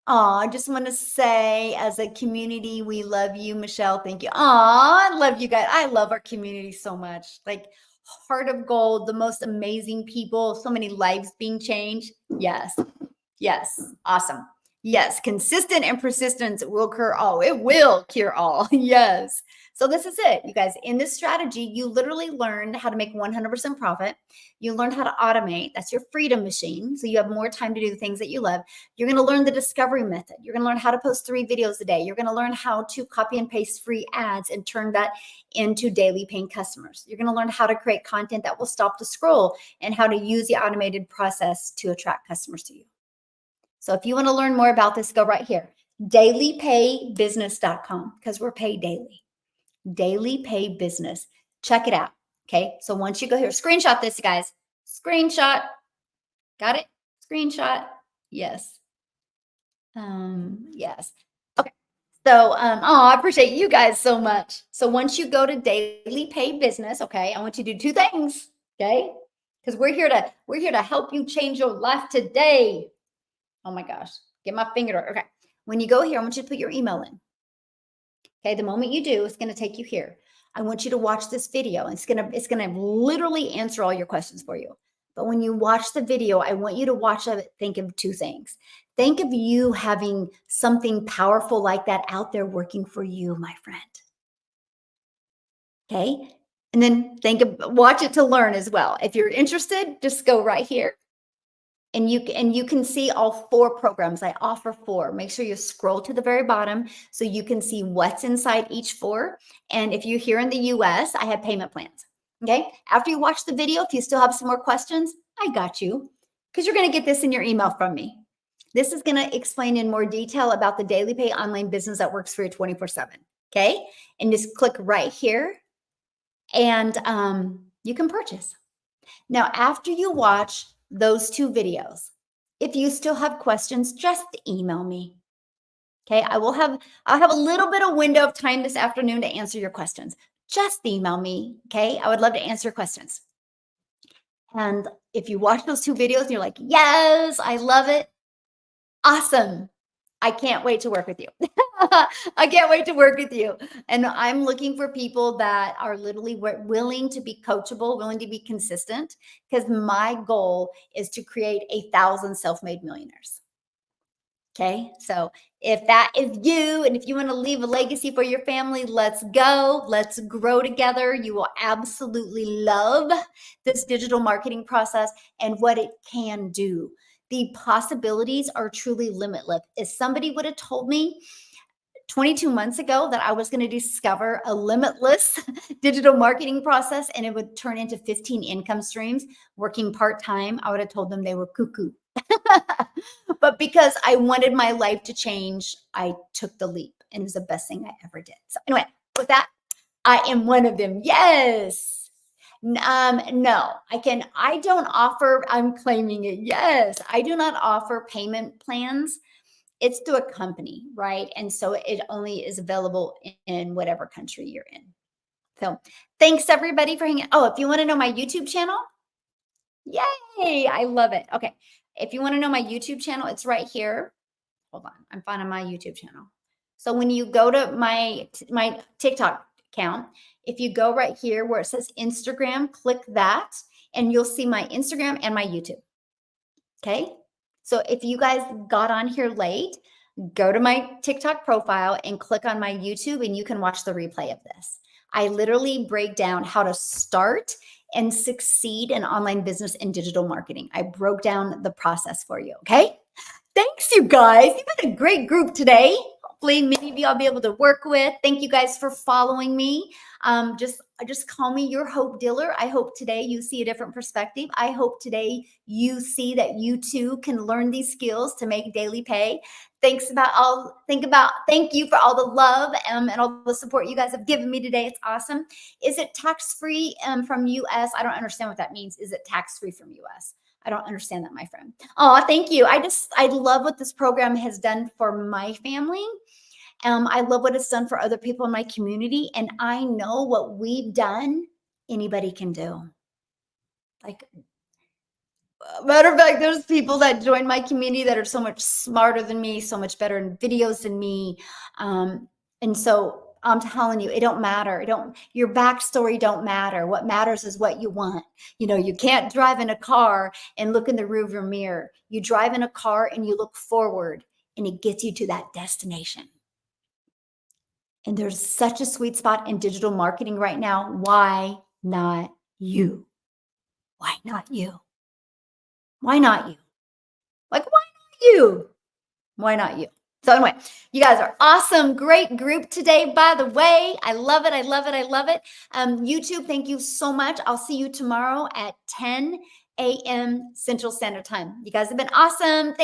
I just want to say, as a community, we love you, Michelle. Thank you. I love you guys. I love our community so much. Like, heart of gold, the most amazing people, so many lives being changed. Yes. Yes. Awesome. Yes. Consistent and persistence will cure all. It will cure all. Yes. So this is it, you guys. In this strategy, you literally learn how to make 100% profit. You learn how to automate. That's your freedom machine. So you have more time to do the things that you love. You're going to learn the discovery method. You're going to learn how to post 3 videos a day. You're going to learn how to copy and paste free ads and turn that into daily paying customers. You're going to learn how to create content that will stop the scroll and how to use the automated process to attract customers to you. So if you want to learn more about this, go right here, dailypaybusiness.com, because we're paid daily. Daily Pay Business. Check it out. Okay. So once you go here, screenshot this, guys. Screenshot. Got it? Screenshot. Yes. Yes. Okay. So, I appreciate you guys so much. So once you go to Daily Pay Business, okay, I want you to do two things, okay? Because we're here to help you change your life today. Oh my gosh, get my finger. Okay, when you go here, I want you to put your email in. Okay, the moment you do, it's going to take you here. I want you to watch this video. It's gonna literally answer all your questions for you. But when you watch the video, I want you to watch it. Think of two things. Think of you having something powerful like that out there working for you, my friend. Okay, and then watch it to learn as well. If you're interested, just go right here and you can see all four programs. I offer four. Make sure you scroll to the very bottom so you can see what's inside each four. And if you're here in the US, I have payment plans. Okay, after you watch the video, if you still have some more questions, I got you, because you're going to get this in your email from me. This is going to explain in more detail about the Daily Pay online business that works for you 24/7. Okay, and just click right here and you can purchase. Now, after you watch those two videos, if you still have questions, just email me. Okay, I'll have a little bit of window of time this afternoon to answer your questions. Just email me. Okay, I would love to answer your questions. And if you watch those two videos and you're like, yes, I love it, awesome. I can't wait to work with you. I can't wait to work with you. And I'm looking for people that are literally willing to be coachable, willing to be consistent, because my goal is to create 1,000 self-made millionaires. Okay. So if that is you, and if you want to leave a legacy for your family, let's go. Let's grow together. You will absolutely love this digital marketing process and what it can do. The possibilities are truly limitless. If somebody would have told me 22 months ago that I was going to discover a limitless digital marketing process and it would turn into 15 income streams working part-time, I would have told them they were cuckoo. But because I wanted my life to change, I took the leap, and it was the best thing I ever did. So anyway, with that, I am one of them. Yes. No, I don't offer, I'm claiming it. Yes, I do not offer payment plans. It's through a company, right? And so it only is available in whatever country you're in. So thanks everybody for hanging. Oh, if you want to know my YouTube channel, yay, I love it. Okay. If you want to know my YouTube channel, it's right here. Hold on. I'm finding my YouTube channel. So when you go to my TikTok account, if you go right here where it says Instagram, click that and you'll see my Instagram and my YouTube. Okay. So if you guys got on here late, go to my TikTok profile and click on my YouTube and you can watch the replay of this. I literally break down how to start and succeed in online business and digital marketing. I broke down the process for you. Okay. Thanks, you guys. You've been a great group today. Hopefully, many of you I'll be able to work with. Thank you guys for following me. Just call me your hope dealer. I hope today you see a different perspective. I hope today you see that you too can learn these skills to make daily pay. Thank you for all the love and all the support you guys have given me today. It's awesome. Is it tax-free from US? I don't understand what that means. Is it tax-free from US? I don't understand that, my friend. Oh, thank you. I love what this program has done for my family. I love what it's done for other people in my community. And I know what we've done, anybody can do. Like, matter of fact, there's people that join my community that are so much smarter than me, so much better in videos than me. And so I'm telling you, it don't matter. Your backstory don't matter. What matters is what you want. You can't drive in a car and look in the rearview mirror. You drive in a car and you look forward and it gets you to that destination. And there's such a sweet spot in digital marketing right now. Why not you? Why not you? Why not you? Like, why not you? Why not you? So anyway, you guys are awesome. Great group today, by the way. I love it. I love it. I love it. YouTube, thank you so much. I'll see you tomorrow at 10 a.m. Central Standard Time. You guys have been awesome. Thank